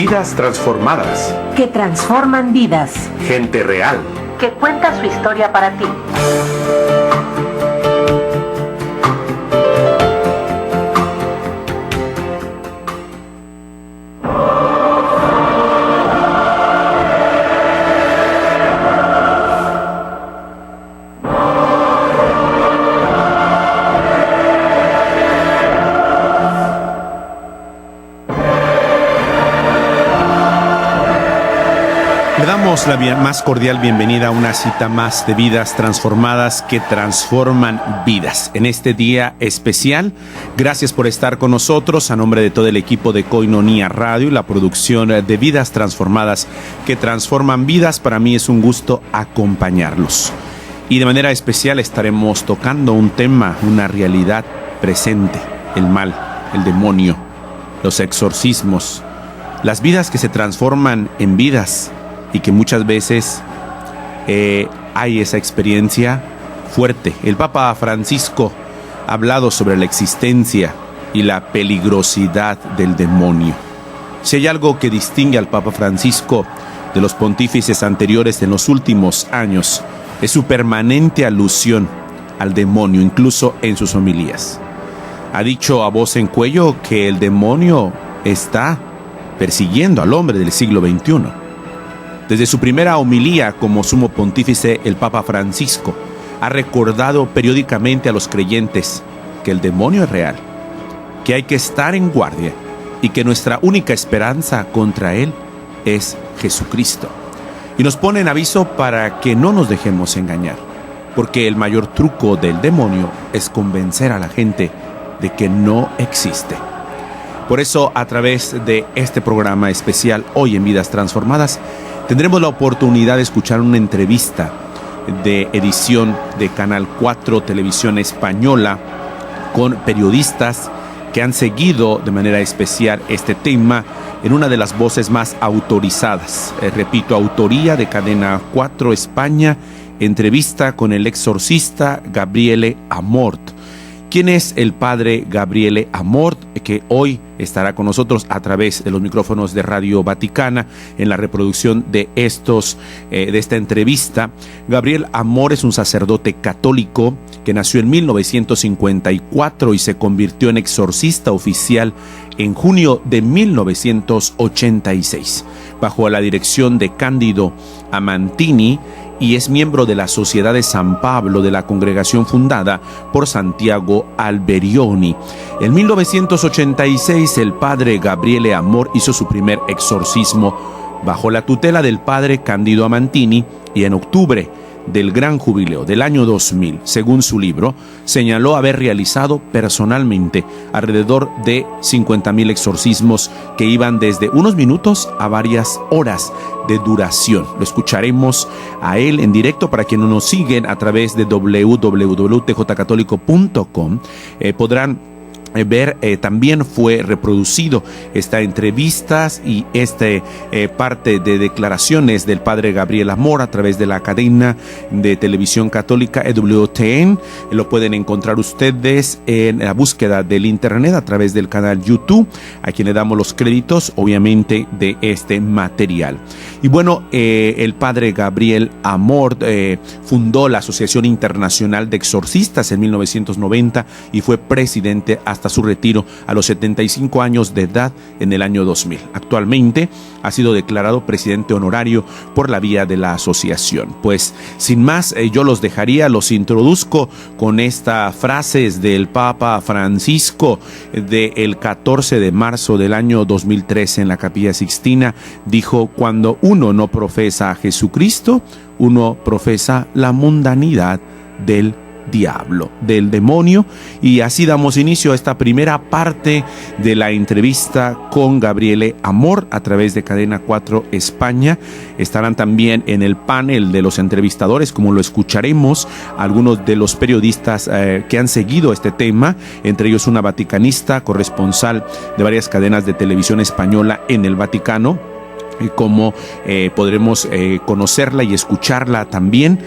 Vidas transformadas. Que transforman vidas. Gente real. Que cuenta su historia para ti. Le damos la más cordial bienvenida a una cita más de Vidas Transformadas que transforman vidas. En este día especial, gracias por estar con nosotros. A nombre de todo el equipo de Koinonia Radio y la producción de Vidas Transformadas que transforman vidas, para mí es un gusto acompañarlos. Y de manera especial estaremos tocando un tema, una realidad presente: el mal, el demonio, los exorcismos, las vidas que se transforman en vidas. Y que muchas veces hay esa experiencia fuerte. El Papa Francisco ha hablado sobre la existencia y la peligrosidad del demonio. Si hay algo que distingue al Papa Francisco de los pontífices anteriores en los últimos años, es su permanente alusión al demonio, incluso en sus homilías. Ha dicho a voz en cuello que el demonio está persiguiendo al hombre del siglo XXI. Desde su primera homilía como sumo pontífice, el Papa Francisco ha recordado periódicamente a los creyentes que el demonio es real, que hay que estar en guardia y que nuestra única esperanza contra él es Jesucristo. Y nos pone en aviso para que no nos dejemos engañar, porque el mayor truco del demonio es convencer a la gente de que no existe. Por eso, a través de este programa especial hoy en Vidas Transformadas, tendremos la oportunidad de escuchar una entrevista de edición de Canal 4 Televisión Española con periodistas que han seguido de manera especial este tema en una de las voces más autorizadas. Repito, autoría de Cadena 4 España, entrevista con el exorcista Gabriele Amort. ¿Quién es el padre Gabriele Amort, que hoy estará con nosotros a través de los micrófonos de Radio Vaticana en la reproducción de esta entrevista? Gabriele Amort es un sacerdote católico que nació en 1954 y se convirtió en exorcista oficial en junio de 1986, bajo la dirección de Cándido Amantini, y es miembro de la Sociedad de San Pablo, de la congregación fundada por Santiago Alberioni. En 1986, el padre Gabriele Amort hizo su primer exorcismo bajo la tutela del padre Cándido Amantini, y en octubre del Gran Jubileo del año 2000, según su libro, señaló haber realizado personalmente alrededor de 50,000 exorcismos que iban desde unos minutos a varias horas de duración. Lo escucharemos a él en directo. Para quienes nos siguen a través de www.tjcatólico.com, podrán ver, también fue reproducido esta entrevista y parte de declaraciones del padre Gabriele Amort a través de la cadena de televisión católica EWTN. Lo pueden encontrar ustedes en la búsqueda del internet a través del canal YouTube, a quien le damos los créditos obviamente de este material. Y bueno, el padre Gabriele Amort fundó la Asociación Internacional de Exorcistas en 1990 y fue presidente hasta su retiro a los 75 años de edad en el año 2000. Actualmente ha sido declarado presidente honorario por la vía de la asociación. Pues sin más, yo los introduzco con estas frases del Papa Francisco del 14 de marzo del año 2013 en la Capilla Sixtina. Dijo: cuando uno no profesa a Jesucristo, uno profesa la mundanidad del diablo, del demonio. Y así damos inicio a esta primera parte de la entrevista con Gabriele Amort a través de Cadena 4 España. Estarán también en el panel de los entrevistadores, como lo escucharemos, algunos de los periodistas que han seguido este tema, entre ellos una vaticanista, corresponsal de varias cadenas de televisión española en el Vaticano, cómo podremos conocerla y escucharla también,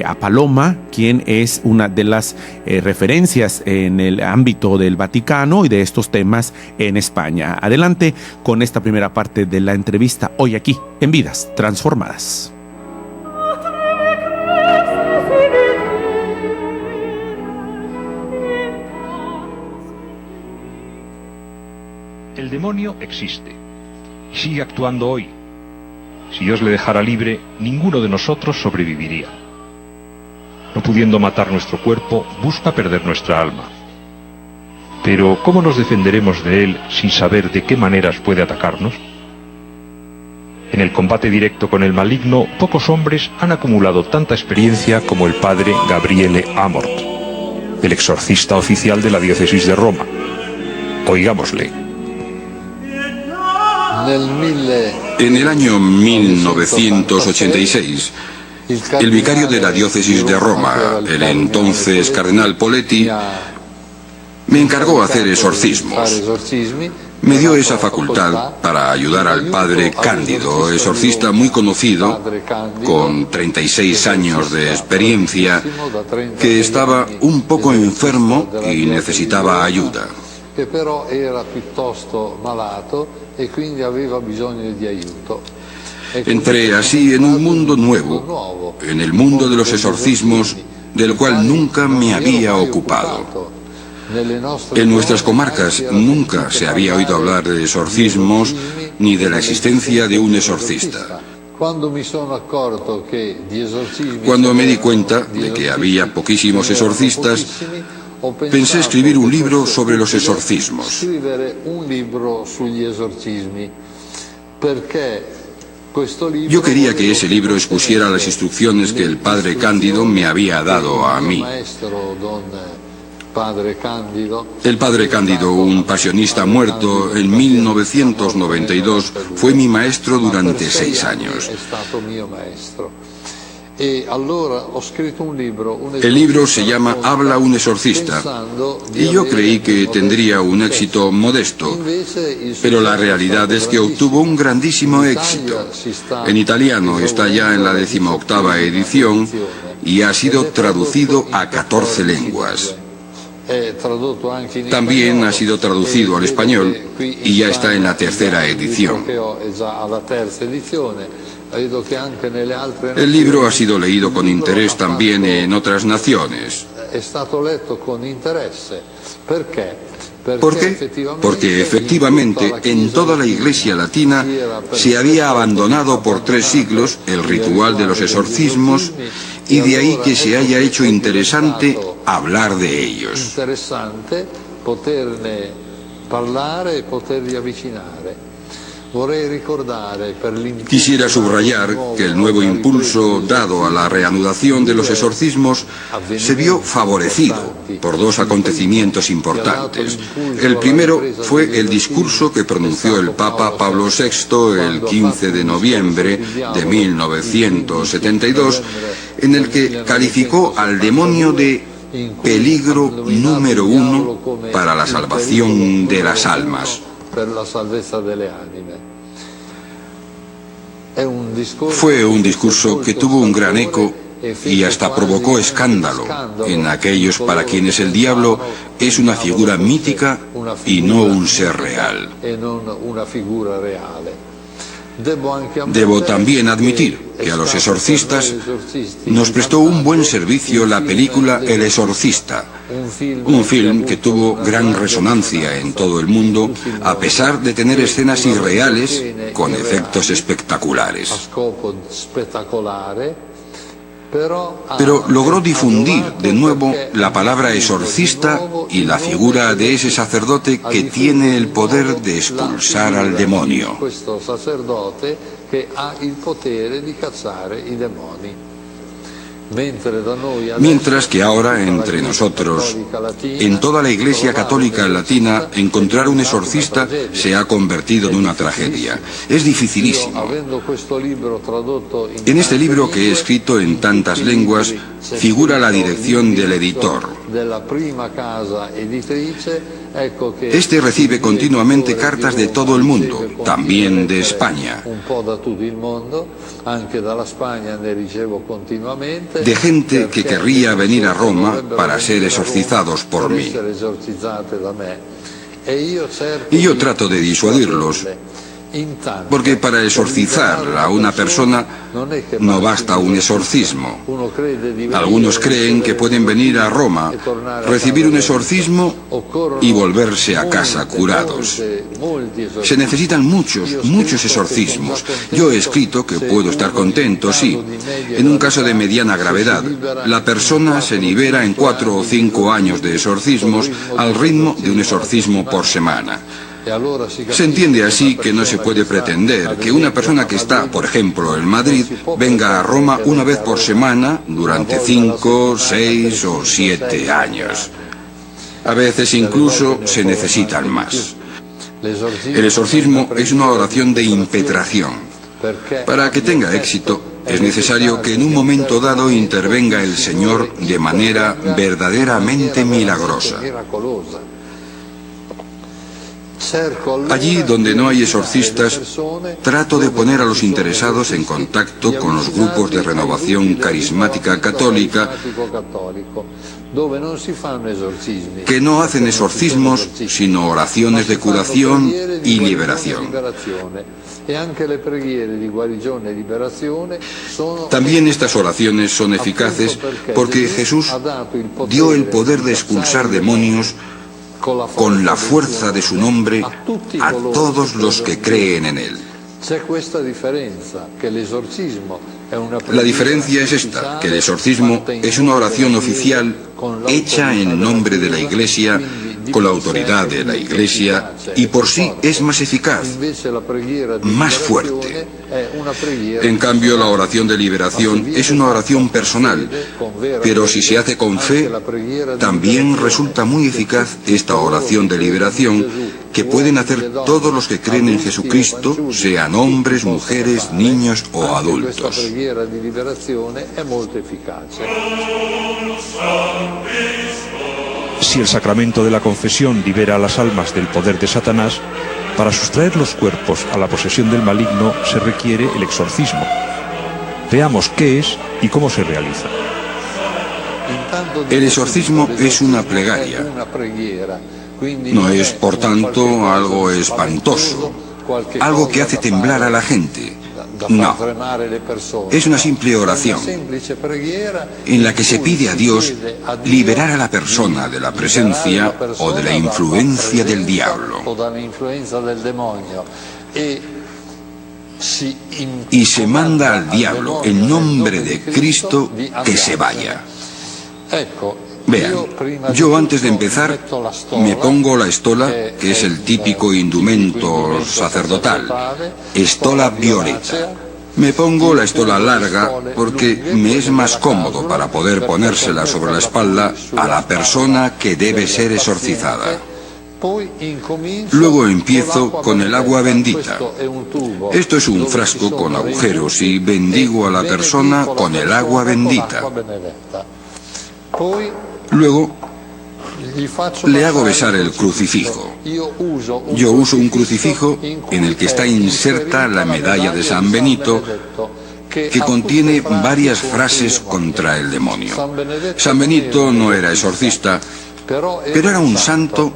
a Paloma, quien es una de las referencias en el ámbito del Vaticano y de estos temas en España. Adelante con esta primera parte de la entrevista hoy aquí en Vidas Transformadas. El demonio existe y sigue actuando hoy. Si Dios le dejara libre, ninguno de nosotros sobreviviría. No pudiendo matar nuestro cuerpo, busca perder nuestra alma. Pero, ¿cómo nos defenderemos de él sin saber de qué maneras puede atacarnos? En el combate directo con el maligno, pocos hombres han acumulado tanta experiencia como el padre Gabriele Amort, el exorcista oficial de la diócesis de Roma. Oigámosle. En el año 1986, el vicario de la diócesis de Roma, el entonces cardenal Poletti, me encargó hacer exorcismos. Me dio esa facultad para ayudar al padre Cándido, exorcista muy conocido, con 36 años de experiencia, que estaba un poco enfermo y necesitaba ayuda. Che però era piuttosto malato e quindi aveva bisogno di aiuto. Entré así en un mundo nuevo, en el mundo de los exorcismos, del cual nunca me había ocupado. En nuestras comarcas nunca se había oído hablar de exorcismos ni de la existencia de un exorcista. Cuando me di cuenta de que había poquísimos exorcistas, pensé escribir un libro sobre los exorcismos. Yo quería que ese libro expusiera las instrucciones que el padre Cándido me había dado a mí. El padre Cándido, un pasionista muerto en 1992, fue mi maestro durante 6 años. El libro se llama Habla un exorcista y yo creí que tendría un éxito modesto, pero la realidad es que obtuvo un grandísimo éxito. En italiano está ya en la 18ª edición y ha sido traducido a 14 lenguas. También ha sido traducido al español y ya está en la 3ª edición. El libro ha sido leído con interés también en otras naciones. ¿Por qué? Porque efectivamente en toda la Iglesia latina se había abandonado por 3 siglos el ritual de los exorcismos y de ahí que se haya hecho interesante hablar de ellos. Quisiera subrayar que el nuevo impulso dado a la reanudación de los exorcismos se vio favorecido por 2 acontecimientos importantes. El primero fue el discurso que pronunció el Papa Pablo VI el 15 de noviembre de 1972, en el que calificó al demonio de peligro número 1 para la salvación de las almas. Fue un discurso que tuvo un gran eco y hasta provocó escándalo en aquellos para quienes el diablo es una figura mítica y no un ser real. Debo también admitir que a los exorcistas nos prestó un buen servicio la película El Exorcista, un film que tuvo gran resonancia en todo el mundo, a pesar de tener escenas irreales con efectos espectaculares. Pero logró difundir de nuevo la palabra exorcista y la figura de ese sacerdote que tiene el poder de expulsar al demonio. Mientras que ahora entre nosotros, en toda la Iglesia Católica Latina, encontrar un exorcista se ha convertido en una tragedia. Es dificilísimo. En este libro que he escrito en tantas lenguas, figura la dirección del editor. Este recibe continuamente cartas de todo el mundo, también de España, de gente que querría venir a Roma para ser exorcizados por mí. Y yo trato de disuadirlos, porque para exorcizar a una persona no basta un exorcismo. Algunos creen que pueden venir a Roma, recibir un exorcismo y volverse a casa curados. Se necesitan muchos exorcismos. Yo he escrito que puedo estar contento, sí. En un caso de mediana gravedad, la persona se libera en 4 o 5 años de exorcismos al ritmo de un exorcismo por semana. Se entiende así que no se puede pretender que una persona que está, por ejemplo, en Madrid, venga a Roma una vez por semana durante 5, 6 o 7 años. A veces incluso se necesitan más. El exorcismo es una oración de impetración. Para que tenga éxito, es necesario que en un momento dado intervenga el Señor de manera verdaderamente milagrosa. Allí donde no hay exorcistas, trato de poner a los interesados en contacto con los grupos de renovación carismática católica que no hacen exorcismos, sino oraciones de curación y liberación. También estas oraciones son eficaces porque Jesús dio el poder de expulsar demonios con la fuerza de su nombre a todos los que creen en él. La diferencia es esta, que el exorcismo es una oración oficial hecha en nombre de la Iglesia, con la autoridad de la Iglesia, y por sí es más eficaz, más fuerte. En cambio, la oración de liberación es una oración personal, pero si se hace con fe, también resulta muy eficaz esta oración de liberación que pueden hacer todos los que creen en Jesucristo, sean hombres, mujeres, niños o adultos. Si el sacramento de la confesión libera a las almas del poder de Satanás, para sustraer los cuerpos a la posesión del maligno se requiere el exorcismo. Veamos qué es y cómo se realiza. El exorcismo es una plegaria. No es, por tanto, algo espantoso, algo que hace temblar a la gente. No, es una simple oración en la que se pide a Dios liberar a la persona de la presencia o de la influencia del diablo. Y se manda al diablo en nombre de Cristo que se vaya. Vean, yo antes de empezar me pongo la estola, que es el típico indumento sacerdotal, estola violeta. Me pongo la estola larga porque me es más cómodo para poder ponérsela sobre la espalda a la persona que debe ser exorcizada. Luego empiezo con el agua bendita. Esto es un frasco con agujeros y bendigo a la persona con el agua bendita. Luego le hago besar el crucifijo. Yo uso un crucifijo en el que está inserta la medalla de San Benito, que contiene varias frases contra el demonio. San Benito no era exorcista, pero era un santo,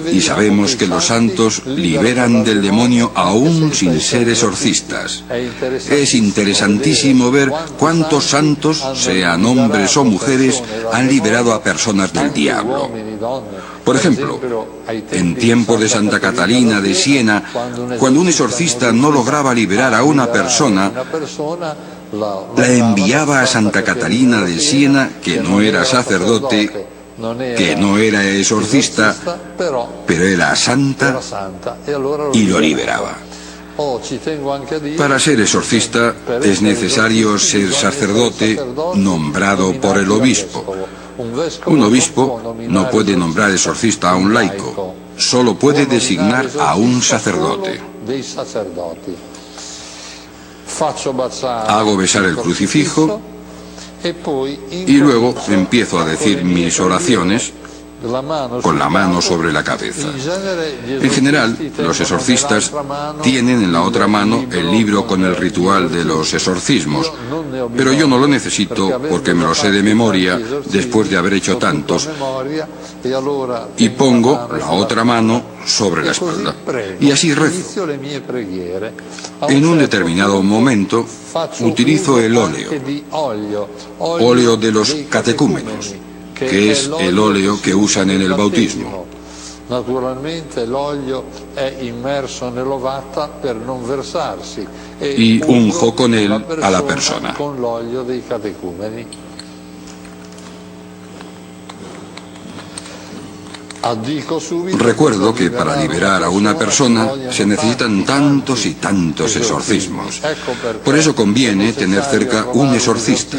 y sabemos que los santos liberan del demonio aún sin ser exorcistas. Es interesantísimo ver cuántos santos, sean hombres o mujeres, han liberado a personas del diablo. Por ejemplo, en tiempos de Santa Catalina de Siena, cuando un exorcista no lograba liberar a una persona, la enviaba a Santa Catalina de Siena, que no era sacerdote, que no era exorcista, pero era santa, y lo liberaba. Para ser exorcista es necesario ser sacerdote nombrado por el obispo. Un obispo no puede nombrar exorcista a un laico, solo puede designar a un sacerdote. Hago besar el crucifijo y luego empiezo a decir mis oraciones con la mano sobre la cabeza. En general, los exorcistas tienen en la otra mano el libro con el ritual de los exorcismos, pero yo no lo necesito porque me lo sé de memoria después de haber hecho tantos, y pongo la otra mano sobre la espalda y así rezo. En un determinado momento utilizo el óleo de los catecúmenos, que es el óleo que usan en el bautismo. Naturalmente l'olio è immerso nell'ovata per non versarsi y unjo con él a la persona. Con l'olio dei catecumeni. Recuerdo que para liberar a una persona se necesitan tantos y tantos exorcismos. Por eso conviene tener cerca un exorcista.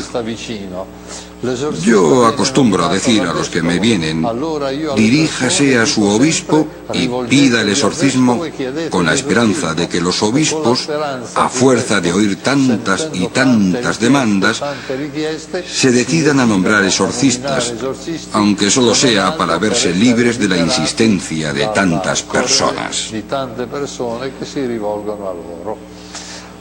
Yo acostumbro a decir a los que me vienen, diríjase a su obispo y pida el exorcismo con la esperanza de que los obispos, a fuerza de oír tantas y tantas demandas, se decidan a nombrar exorcistas, aunque solo sea para verse libres de la insistencia de tantas personas.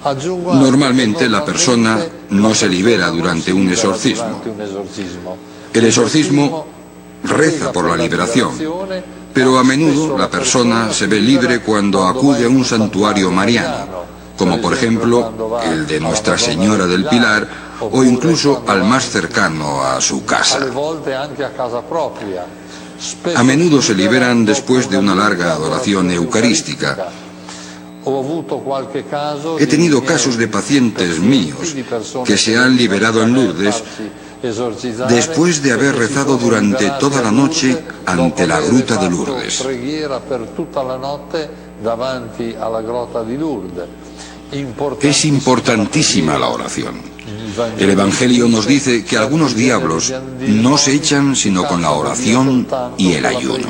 Normalmente la persona no se libera durante un exorcismo. El exorcismo reza por la liberación, pero a menudo la persona se ve libre cuando acude a un santuario mariano, como por ejemplo el de Nuestra Señora del Pilar, o incluso al más cercano a su casa. A menudo se liberan después de una larga adoración eucarística. He tenido casos de pacientes míos que se han liberado en Lourdes después de haber rezado durante toda la noche ante la gruta de Lourdes. Es importantísima la oración. El Evangelio nos dice que algunos diablos no se echan sino con la oración y el ayuno.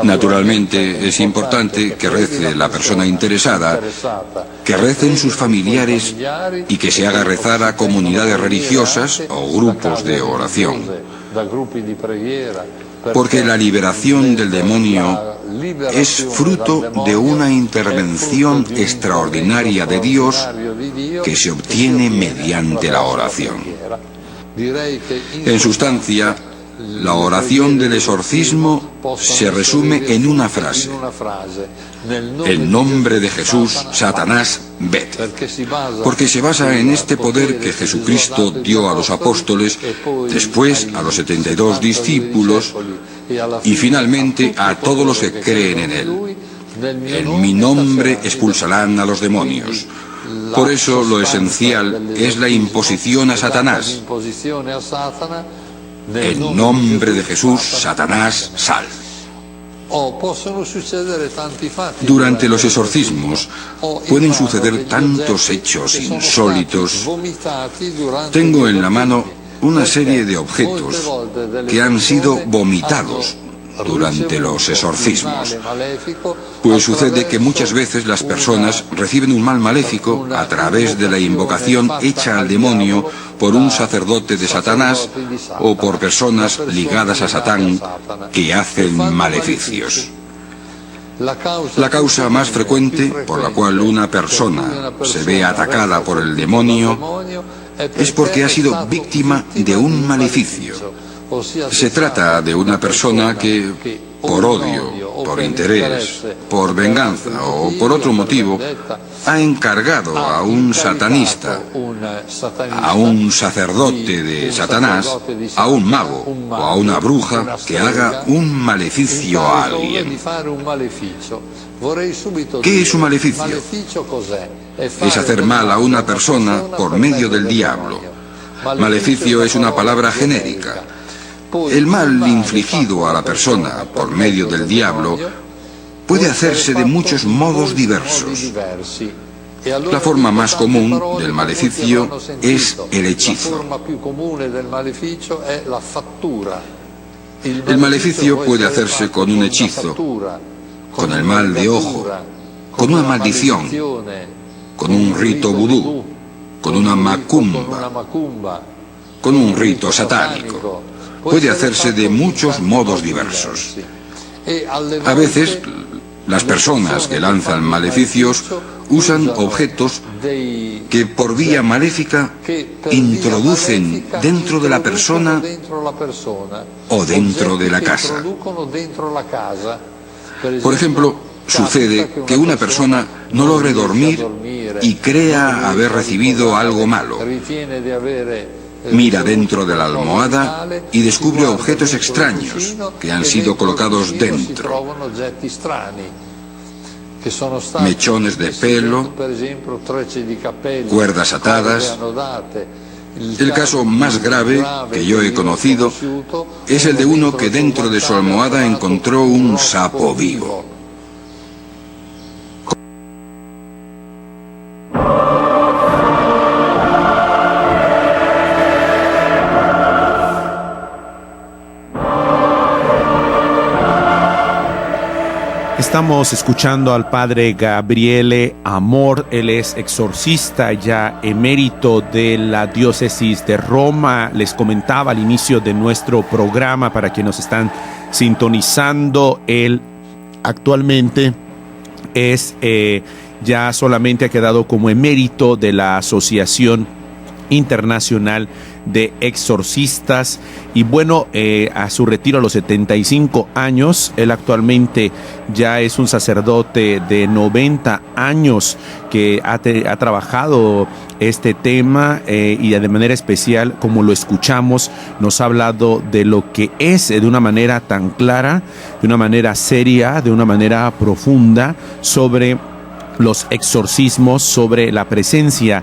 Naturalmente es importante que rece la persona interesada, que recen sus familiares y que se haga rezar a comunidades religiosas o grupos de oración. Porque la liberación del demonio es fruto de una intervención extraordinaria de Dios que se obtiene mediante la oración. En sustancia, la oración del exorcismo se resume en una frase: en nombre de Jesús, Satanás, vete. Porque se basa en este poder que Jesucristo dio a los apóstoles, después a los 72 discípulos y finalmente a todos los que creen en Él. En mi nombre expulsarán a los demonios. Por eso lo esencial es la imposición a Satanás. En nombre de Jesús, Satanás, sal. Durante los exorcismos pueden suceder tantos hechos insólitos. Tengo en la mano una serie de objetos que han sido vomitados durante los exorcismos. Pues sucede que muchas veces las personas reciben un mal maléfico a través de la invocación hecha al demonio por un sacerdote de Satanás o por personas ligadas a Satán que hacen maleficios. La causa más frecuente por la cual una persona se ve atacada por el demonio es porque ha sido víctima de un maleficio. Se trata de una persona que, por odio, por interés, por venganza o por otro motivo, ha encargado a un satanista, a un sacerdote de Satanás, a un mago o a una bruja que haga un maleficio a alguien. ¿Qué es un maleficio? Es hacer mal a una persona por medio del diablo. Maleficio es una palabra genérica. El mal infligido a la persona por medio del diablo puede hacerse de muchos modos diversos. La forma más común del maleficio es el hechizo. El maleficio puede hacerse con un hechizo, con el mal de ojo, con una maldición, con un rito vudú, con una macumba, con un rito satánico. puede hacerse de muchos modos diversos. A veces, las personas que lanzan maleficios usan objetos que por vía maléfica introducen dentro de la persona o dentro de la casa. Por ejemplo, sucede que una persona no logre dormir y crea haber recibido algo malo. Mira dentro de la almohada y descubre objetos extraños que han sido colocados dentro. Mechones de pelo, cuerdas atadas. El caso más grave que yo he conocido es el de uno que dentro de su almohada encontró un sapo vivo. Estamos escuchando al padre Gabriele Amor. Él es exorcista ya emérito de la diócesis de Roma. Les comentaba al inicio de nuestro programa, para quienes nos están sintonizando, él actualmente es ya solamente ha quedado como emérito de la Asociación Internacional de Exorcistas. Y bueno, a su retiro a los 75 años, él actualmente ya es un sacerdote de 90 años que ha trabajado este tema y de manera especial, como lo escuchamos, nos ha hablado de lo que es de una manera tan clara, de una manera seria, de una manera profunda, sobre los exorcismos, sobre la presencia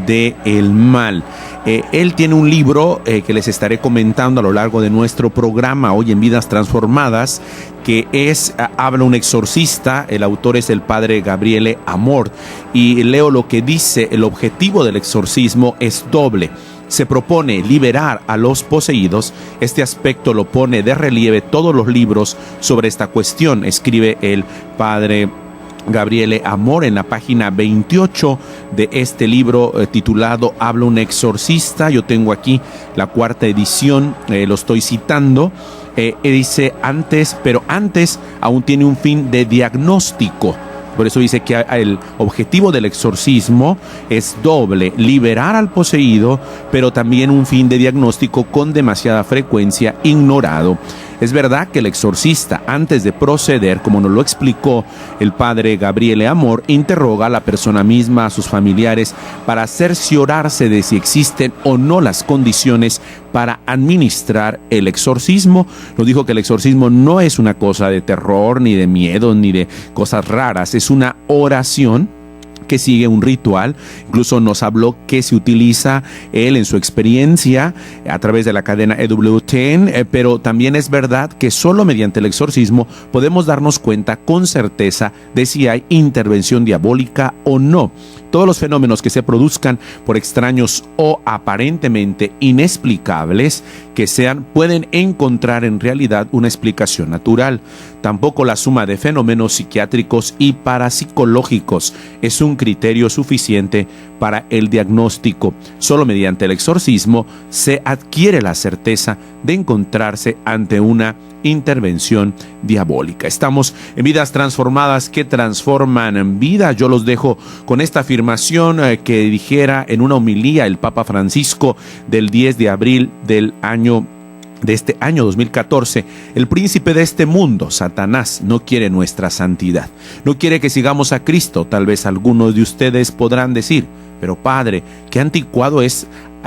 del mal. Él tiene un libro que les estaré comentando a lo largo de nuestro programa hoy en Vidas Transformadas, que es Habla un exorcista. El autor es el padre Gabriele Amor, y leo lo que dice: el objetivo del exorcismo es doble. Se propone liberar a los poseídos. Este aspecto lo pone de relieve todos los libros sobre esta cuestión, escribe el padre Gabriele Amor en la página 28 de este libro titulado Habla un exorcista. Yo tengo aquí la cuarta edición, lo estoy citando. Dice pero antes aún tiene un fin de diagnóstico. Por eso dice que el objetivo del exorcismo es doble: liberar al poseído, pero también un fin de diagnóstico con demasiada frecuencia ignorado. Es verdad que el exorcista, antes de proceder, como nos lo explicó el padre Gabriele Amor, interroga a la persona misma, a sus familiares, para cerciorarse de si existen o no las condiciones para administrar el exorcismo. Nos dijo que el exorcismo no es una cosa de terror, ni de miedo, ni de cosas raras. Es una oración que sigue un ritual. Incluso nos habló que se utiliza él en su experiencia a través de la cadena EWTN, pero también es verdad que solo mediante el exorcismo podemos darnos cuenta con certeza de si hay intervención diabólica o no. Todos los fenómenos que se produzcan por extraños o aparentemente inexplicables que sean, pueden encontrar en realidad una explicación natural. Tampoco la suma de fenómenos psiquiátricos y parapsicológicos es un criterio suficiente para el diagnóstico. Solo mediante el exorcismo se adquiere la certeza de encontrarse ante una intervención diabólica. Estamos en Vidas Transformadas que transforman vida. Yo los dejo con esta afirmación que dijera en una homilía el Papa Francisco del 10 de abril de este año 2014. El príncipe de este mundo, Satanás, no quiere nuestra santidad. No quiere que sigamos a Cristo. Tal vez algunos de ustedes podrán decir: pero padre, qué anticuado es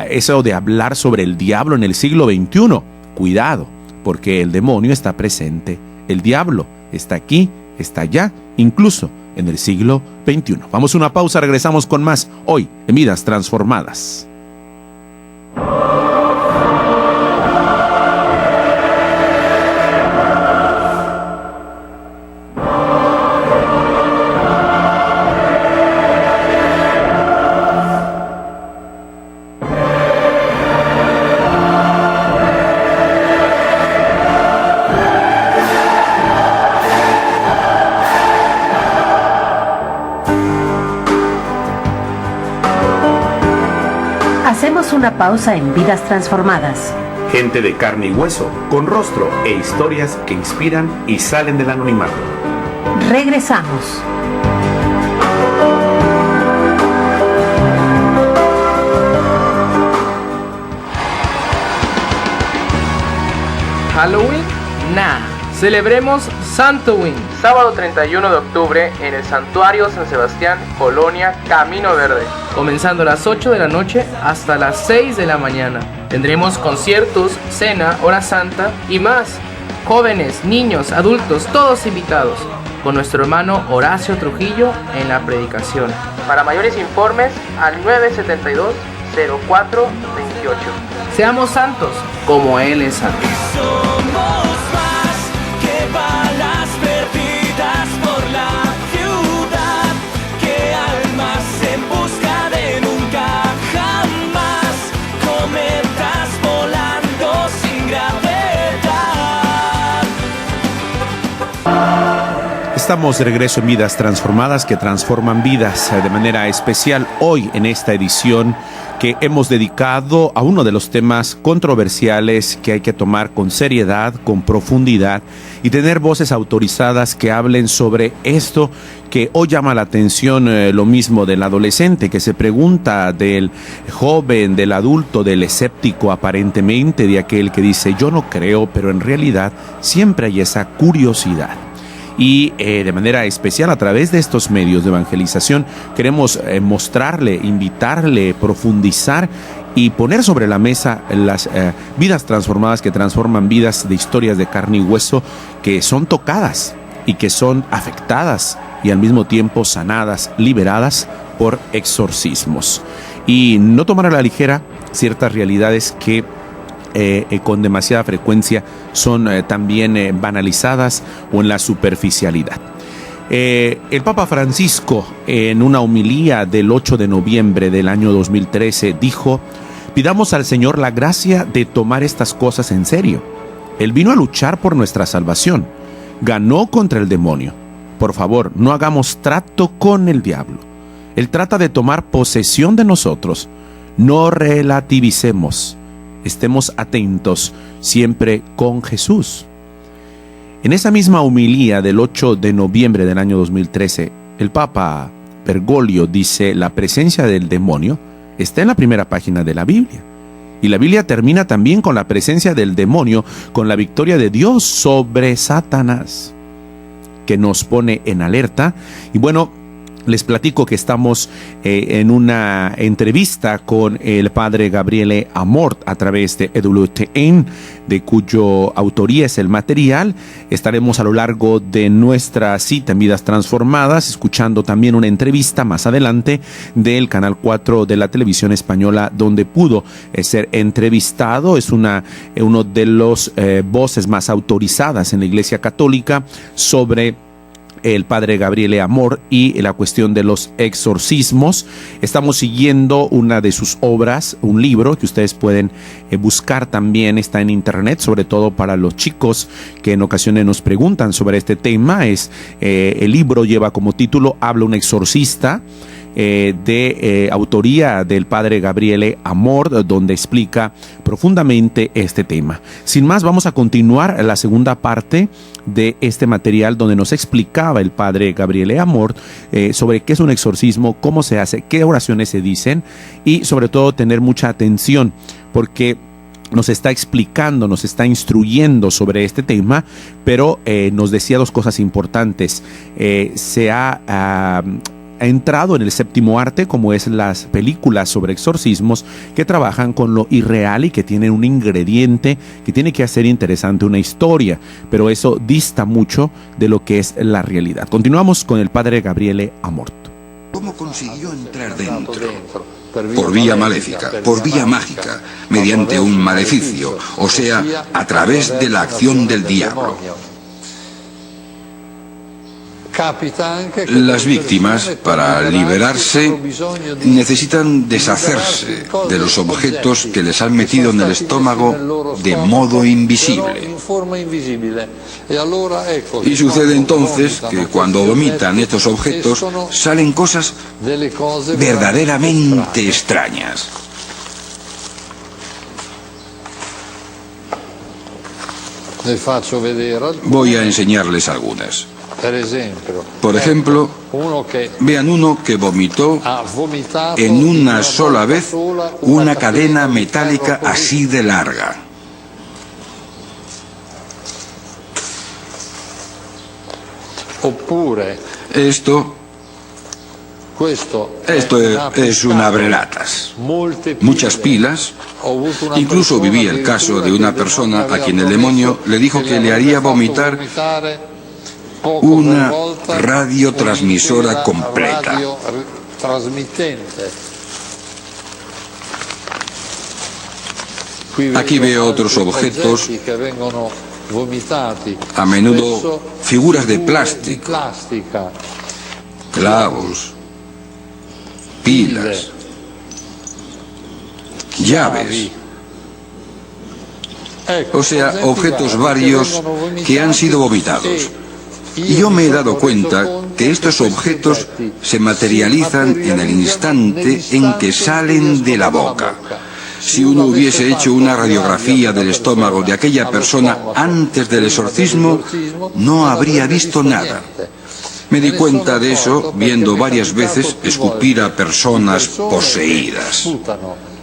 eso de hablar sobre el diablo en el siglo XXI. Cuidado, porque el demonio está presente. El diablo está aquí, está allá, incluso en el siglo XXI. Vamos a una pausa, regresamos con más hoy en Vidas Transformadas. Hacemos una pausa en Vidas Transformadas. Gente de carne y hueso, con rostro e historias que inspiran y salen del anonimato. Regresamos. Halloween, nah. Celebremos Santowen, sábado 31 de octubre en el Santuario San Sebastián, Colonia Camino Verde, comenzando a las 8 de la noche hasta las 6 de la mañana. Tendremos conciertos, cena, hora santa y más. Jóvenes, niños, adultos, todos invitados, con nuestro hermano Horacio Trujillo en la predicación. Para mayores informes al 972-0428. Seamos santos como Él es santo. Somos más que balas perdidas por la ciudad, que almas en busca de nunca jamás, cometas volando sin gravedad. Estamos de regreso en Vidas Transformadas que transforman vidas, de manera especial hoy en esta edición que hemos dedicado a uno de los temas controversiales que hay que tomar con seriedad, con profundidad y tener voces autorizadas que hablen sobre esto que hoy llama la atención, lo mismo del adolescente que se pregunta, del joven, del adulto, del escéptico aparentemente, de aquel que dice yo no creo, pero en realidad siempre hay esa curiosidad. Y de manera especial a través de estos medios de evangelización queremos mostrarle, invitarle, profundizar y poner sobre la mesa las vidas transformadas que transforman vidas, de historias de carne y hueso que son tocadas y que son afectadas y al mismo tiempo sanadas, liberadas por exorcismos. Y no tomar a la ligera ciertas realidades que con demasiada frecuencia son también banalizadas o en la superficialidad. El Papa Francisco, en una homilía del 8 de noviembre del año 2013, dijo: pidamos al Señor la gracia de tomar estas cosas en serio. Él vino a luchar por nuestra salvación, ganó contra el demonio. Por favor, no hagamos trato con el diablo. Él trata de tomar posesión de nosotros. No relativicemos. Estemos atentos siempre con Jesús. En esa misma homilía del 8 de noviembre del año 2013, el Papa Bergoglio dice: la presencia del demonio está en la primera página de la Biblia. Y la Biblia termina también con la presencia del demonio, con la victoria de Dios sobre Satanás, que nos pone en alerta. Y bueno, les platico que estamos en una entrevista con el padre Gabriele Amort a través de EWTN, de cuyo autoría es el material. Estaremos a lo largo de nuestra cita en Vidas Transformadas escuchando también una entrevista más adelante del Canal 4 de la televisión española, donde pudo ser entrevistado. Es uno de los voces más autorizadas en la Iglesia Católica sobre el padre Gabriele Amort y la cuestión de los exorcismos. Estamos siguiendo una de sus obras, un libro que ustedes pueden buscar también, está en internet, sobre todo para los chicos que en ocasiones nos preguntan sobre este tema. El libro lleva como título Habla un exorcista, de autoría del padre Gabriele Amort, donde explica profundamente este tema. Sin más, vamos a continuar la segunda parte de este material, donde nos explicaba el padre Gabriele Amort sobre qué es un exorcismo, cómo se hace, qué oraciones se dicen y sobre todo tener mucha atención, porque nos está explicando, nos está instruyendo sobre este tema, pero nos decía dos cosas importantes. Se ha entrado en el séptimo arte, como es las películas sobre exorcismos que trabajan con lo irreal y que tienen un ingrediente que tiene que hacer interesante una historia, pero eso dista mucho de lo que es la realidad. Continuamos con el padre Gabriele Amort. ¿Cómo consiguió entrar dentro? Por vía maléfica, por vía mágica, mediante un maleficio, o sea, a través de la acción del diablo. Las víctimas, para liberarse, necesitan deshacerse de los objetos que les han metido en el estómago de modo invisible. Y sucede entonces que cuando vomitan estos objetos salen cosas verdaderamente extrañas. Ne faccio vedere alcune. Voy a enseñarles algunas. Per esempio, Por ejemplo, uno che vean uno que vomitó ha vomitato en una sola volta vez sola una cadena di metálica ferro así de larga. Oppure Esto questo es un abrelatas. Muchas pilas. Incluso viví el caso de una persona a quien el demonio le dijo que le haría vomitar una radiotransmisora completa. Aquí veo otros objetos, a menudo figuras de plástico, clavos, pilas, llaves, o sea, objetos varios que han sido vomitados. Y yo me he dado cuenta que estos objetos se materializan en el instante en que salen de la boca. Si uno hubiese hecho una radiografía del estómago de aquella persona antes del exorcismo, no habría visto nada. Me di cuenta de eso viendo varias veces escupir a personas poseídas.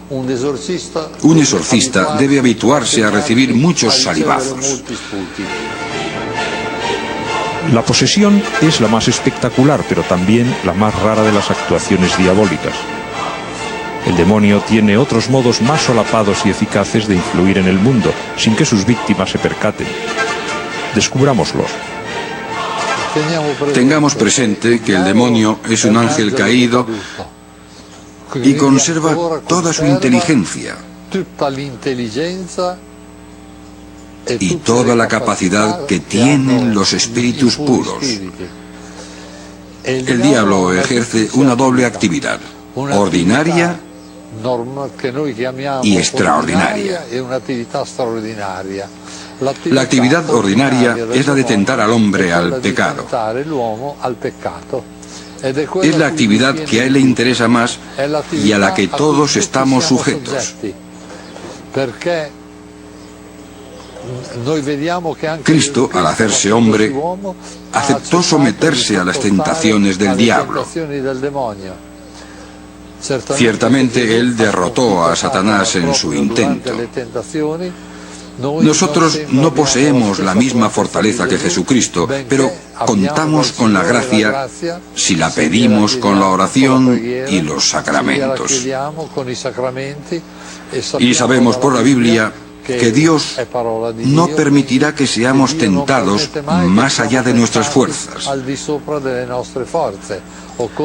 Un exorcista debe habituarse a recibir muchos salivazos. La posesión es la más espectacular, pero también la más rara de las actuaciones diabólicas. El demonio tiene otros modos más solapados y eficaces de influir en el mundo, sin que sus víctimas se percaten. Descubrámoslos. Tengamos presente que el demonio es un ángel caído y conserva toda su inteligencia y toda la capacidad que tienen los espíritus puros. El diablo ejerce una doble actividad, ordinaria y extraordinaria. La actividad ordinaria es la de tentar al hombre al pecado. Es la actividad que a él le interesa más y a la que todos estamos sujetos. Cristo, al hacerse hombre, aceptó someterse a las tentaciones del diablo. Ciertamente él derrotó a Satanás en su intento. Nosotros no poseemos la misma fortaleza que Jesucristo, pero contamos con la gracia si la pedimos con la oración y los sacramentos. Y sabemos por la Biblia que Dios no permitirá que seamos tentados más allá de nuestras fuerzas.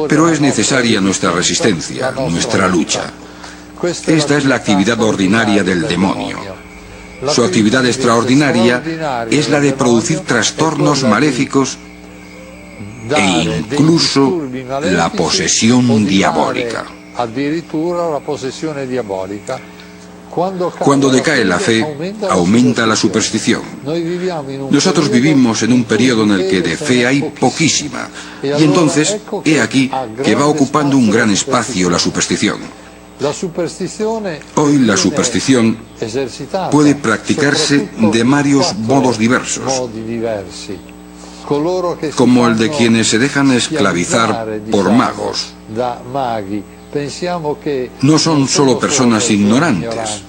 Pero es necesaria nuestra resistencia, nuestra lucha. Esta es la actividad ordinaria del demonio. Su actividad extraordinaria es la de producir trastornos maléficos e incluso la posesión diabólica. Cuando decae la fe, aumenta la superstición. Nosotros vivimos en un periodo en el que de fe hay poquísima, y entonces, he aquí que va ocupando un gran espacio la superstición. Hoy la superstición puede practicarse de varios modos diversos, como el de quienes se dejan esclavizar por magos. No son solo personas ignorantes,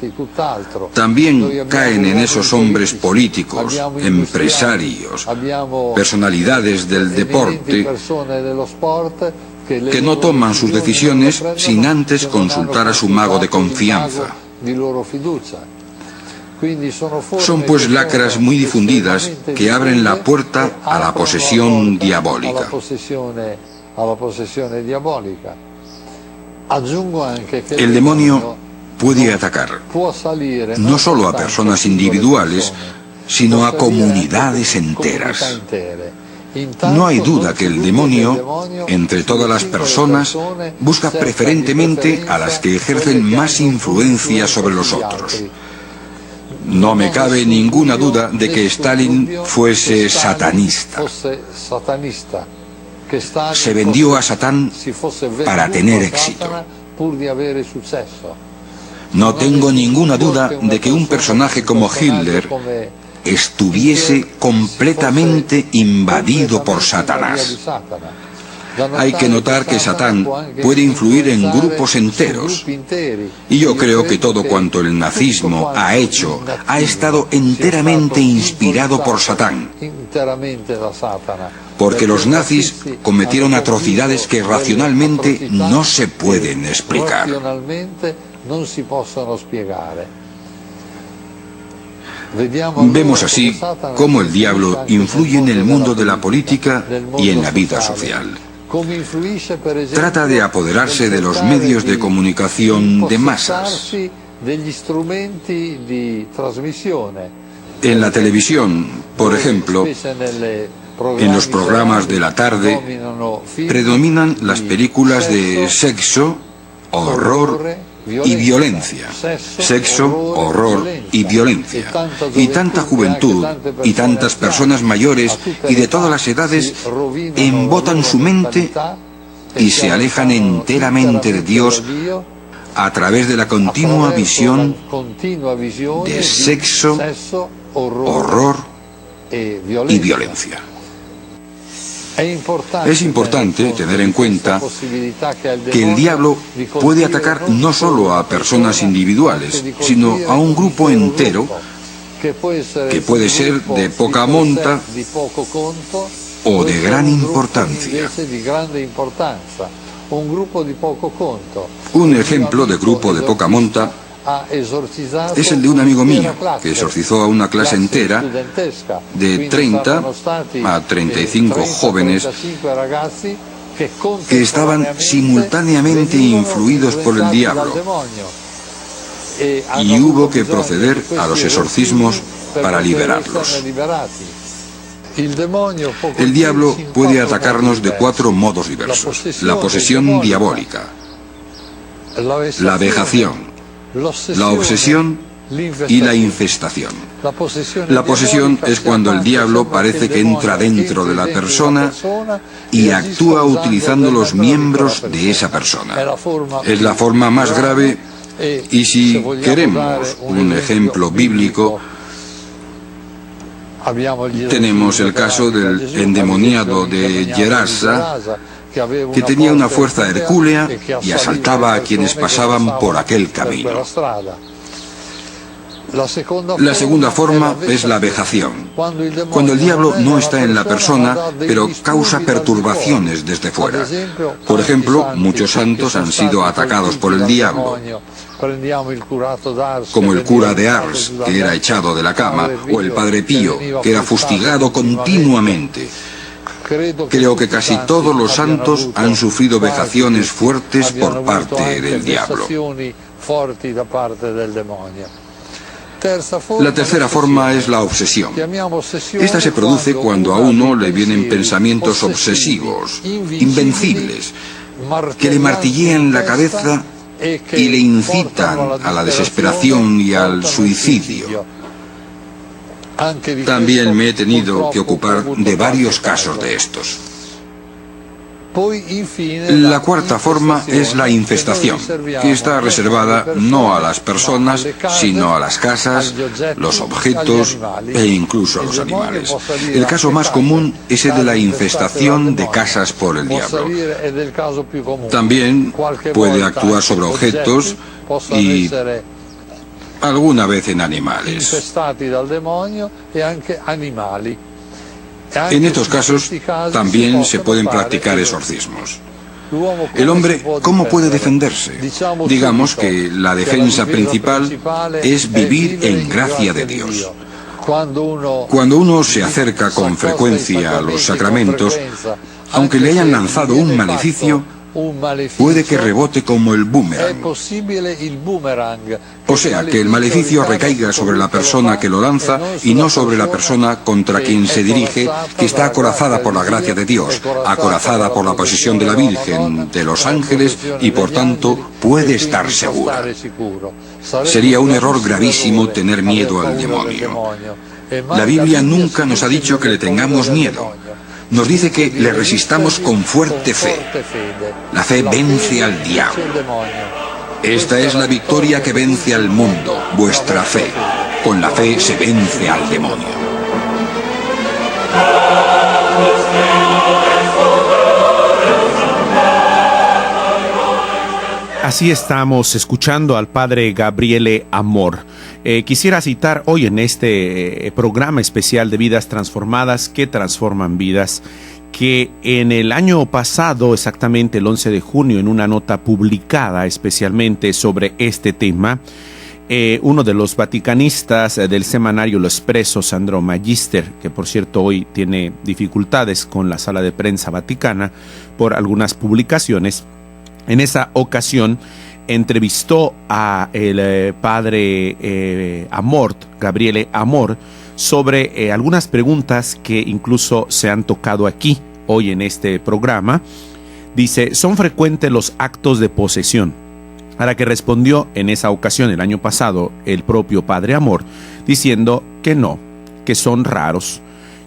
también caen en esos hombres políticos, empresarios, personalidades del deporte, que no toman sus decisiones sin antes consultar a su mago de confianza. Son pues lacras muy difundidas que abren la puerta a la posesión diabólica. El demonio puede atacar no solo a personas individuales, sino a comunidades enteras. No hay duda que el demonio, entre todas las personas, busca preferentemente a las que ejercen más influencia sobre los otros. No me cabe ninguna duda de que Stalin fuese satanista. Se vendió a Satán para tener éxito. No tengo ninguna duda de que un personaje como Hitler estuviese completamente invadido por Satanás. Hay que notar que Satán puede influir en grupos enteros. Y yo creo que todo cuanto el nazismo ha hecho ha estado enteramente inspirado por Satán. Porque los nazis cometieron atrocidades que racionalmente no se pueden explicar. Vemos así cómo el diablo influye en el mundo de la política y en la vida social. Trata de apoderarse de los medios de comunicación de masas. En la televisión, por ejemplo, en los programas de la tarde, predominan las películas de sexo, horror y violencia. Sexo, horror y violencia. Y tanta juventud y tantas personas mayores y de todas las edades embotan su mente y se alejan enteramente de Dios a través de la continua visión de sexo, horror y violencia. Es importante tener en cuenta que el diablo puede atacar no solo a personas individuales, sino a un grupo entero que puede ser de poca monta o de gran importancia. Un ejemplo de grupo de poca monta es el de un amigo mío que exorcizó a una clase entera de 30 a 35 jóvenes que estaban simultáneamente influidos por el diablo, y hubo que proceder a los exorcismos para liberarlos. El diablo puede atacarnos de 4 modos diversos: la posesión diabólica, la vejación, la obsesión y la infestación. La posesión es cuando el diablo parece que entra dentro de la persona y actúa utilizando los miembros de esa persona. Es la forma más grave, y si queremos un ejemplo bíblico, tenemos el caso del endemoniado de Gerasa, que tenía una fuerza hercúlea y asaltaba a quienes pasaban por aquel camino. La segunda forma es la vejación, cuando el diablo no está en la persona, pero causa perturbaciones desde fuera. Por ejemplo, muchos santos han sido atacados por el diablo, como el cura de Ars, que era echado de la cama, o el padre Pío, que era fustigado continuamente. Creo que casi todos los santos han sufrido vejaciones fuertes por parte del diablo. La tercera forma es la obsesión. Esta se produce cuando a uno le vienen pensamientos obsesivos, invencibles, que le martillean la cabeza y le incitan a la desesperación y al suicidio. También me he tenido que ocupar de varios casos de estos. La cuarta forma es la infestación, que está reservada no a las personas, sino a las casas, los objetos e incluso a los animales. El caso más común es el de la infestación de casas por el diablo. También puede actuar sobre objetos y alguna vez en animales. En estos casos también se pueden practicar exorcismos. El hombre, ¿cómo puede defenderse? Digamos que la defensa principal es vivir en gracia de Dios. Cuando uno se acerca con frecuencia a los sacramentos, aunque le hayan lanzado un maleficio, puede que rebote como el boomerang. O sea, que el maleficio recaiga sobre la persona que lo lanza y no sobre la persona contra quien se dirige, que está acorazada por la gracia de Dios, acorazada por la posesión de la Virgen, de los ángeles, y por tanto puede estar segura. Sería un error gravísimo tener miedo al demonio. La Biblia nunca nos ha dicho que le tengamos miedo. Nos dice que le resistamos con fuerte fe. La fe vence al diablo. Esta es la victoria que vence al mundo, vuestra fe. Con la fe se vence al demonio. Así estamos escuchando al padre Gabriele Amor. Quisiera citar hoy en este programa especial de Vidas Transformadas que transforman vidas, que en el año pasado, exactamente el 11 de junio, en una nota publicada especialmente sobre este tema, uno de los vaticanistas del semanario Lo Espresso, Sandro Magister, que por cierto hoy tiene dificultades con la sala de prensa vaticana por algunas publicaciones, en esa ocasión entrevistó a el padre Amor, Gabriele Amor, sobre algunas preguntas que incluso se han tocado aquí hoy en este programa. Dice: ¿son frecuentes los actos de posesión? A la que respondió en esa ocasión, el año pasado, el propio padre Amor, diciendo que no, que son raros,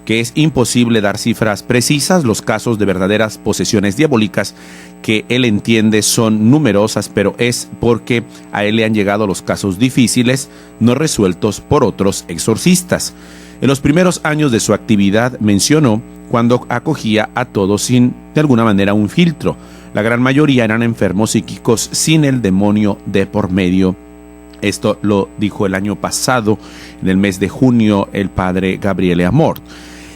que es imposible dar cifras precisas. Los casos de verdaderas posesiones diabólicas que él entiende son numerosas, pero es porque a él le han llegado los casos difíciles, no resueltos por otros exorcistas. En los primeros años de su actividad mencionó cuando acogía a todos sin, de alguna manera, un filtro. La gran mayoría eran enfermos psíquicos sin el demonio de por medio. Esto lo dijo el año pasado, en el mes de junio, el padre Gabriele Amor.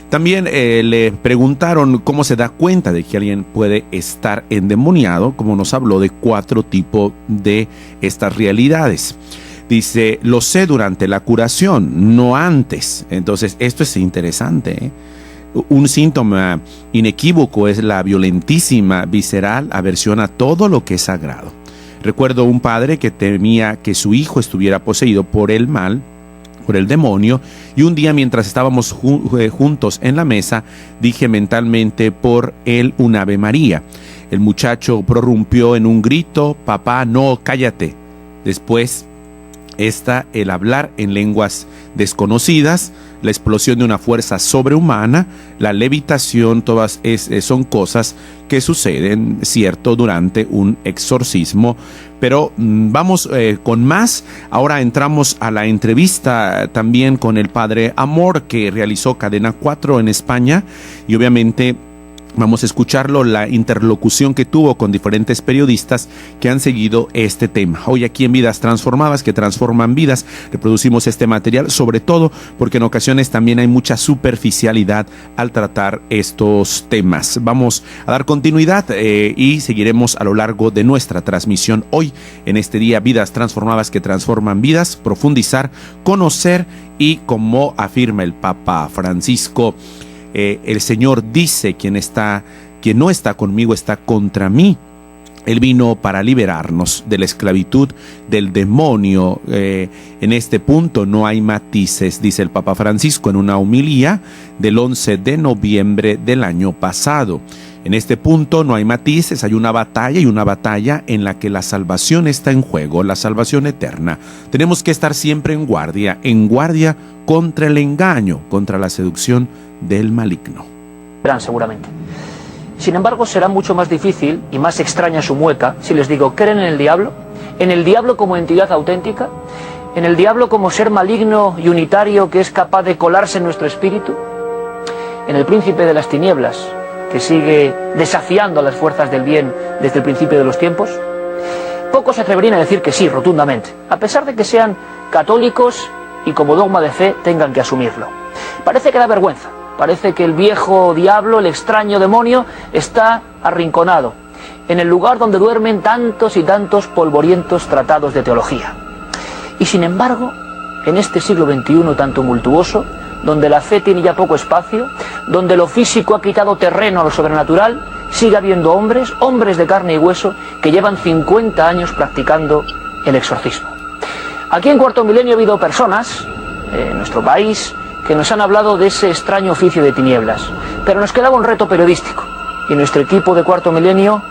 También le preguntaron cómo se da cuenta de que alguien puede estar endemoniado, como nos habló de 4 tipos de estas realidades. Dice: lo sé durante la curación, no antes. Entonces, esto es interesante, ¿eh? Un síntoma inequívoco es la violentísima, visceral aversión a todo lo que es sagrado. Recuerdo un padre que temía que su hijo estuviera poseído por el mal, por el demonio, y un día mientras estábamos juntos en la mesa, dije mentalmente por él un Ave María. El muchacho prorrumpió en un grito: papá, no, cállate. Después el hablar en lenguas desconocidas, la explosión de una fuerza sobrehumana, la levitación, todas son cosas que suceden, cierto, durante un exorcismo. Pero vamos con más. Ahora entramos a la entrevista también con el padre Amor, que realizó Cadena 4 en España, y obviamente vamos a escucharlo, la interlocución que tuvo con diferentes periodistas que han seguido este tema. Hoy aquí en Vidas Transformadas, que transforman vidas, reproducimos este material, sobre todo porque en ocasiones también hay mucha superficialidad al tratar estos temas. Vamos a dar continuidad y seguiremos a lo largo de nuestra transmisión hoy, en este día, Vidas Transformadas que transforman vidas, profundizar, conocer y, como afirma el Papa Francisco, el Señor dice: quien no está conmigo está contra mí. Él vino para liberarnos de la esclavitud del demonio. En este punto no hay matices, dice el Papa Francisco en una homilía del 11 de noviembre del año pasado. En este punto no hay matices, hay una batalla, y una batalla en la que la salvación está en juego, la salvación eterna. Tenemos que estar siempre en guardia contra el engaño, contra la seducción del maligno. Seguramente. Sin embargo, será mucho más difícil y más extraña su mueca si les digo: ¿creen en el diablo como entidad auténtica, en el diablo como ser maligno y unitario que es capaz de colarse en nuestro espíritu, en el príncipe de las tinieblas que sigue desafiando a las fuerzas del bien desde el principio de los tiempos? Pocos se atreverían a decir que sí, rotundamente, a pesar de que sean católicos y como dogma de fe tengan que asumirlo. Parece que da vergüenza. Parece que el viejo diablo, el extraño demonio, está arrinconado en el lugar donde duermen tantos y tantos polvorientos tratados de teología. Y sin embargo, en este siglo XXI tan tumultuoso, donde la fe tiene ya poco espacio, donde lo físico ha quitado terreno a lo sobrenatural, sigue habiendo hombres de carne y hueso, que llevan 50 años practicando el exorcismo. Aquí en Cuarto Milenio ha habido personas, en nuestro país, que nos han hablado de ese extraño oficio de tinieblas, pero nos quedaba un reto periodístico, y nuestro equipo de Cuarto Milenio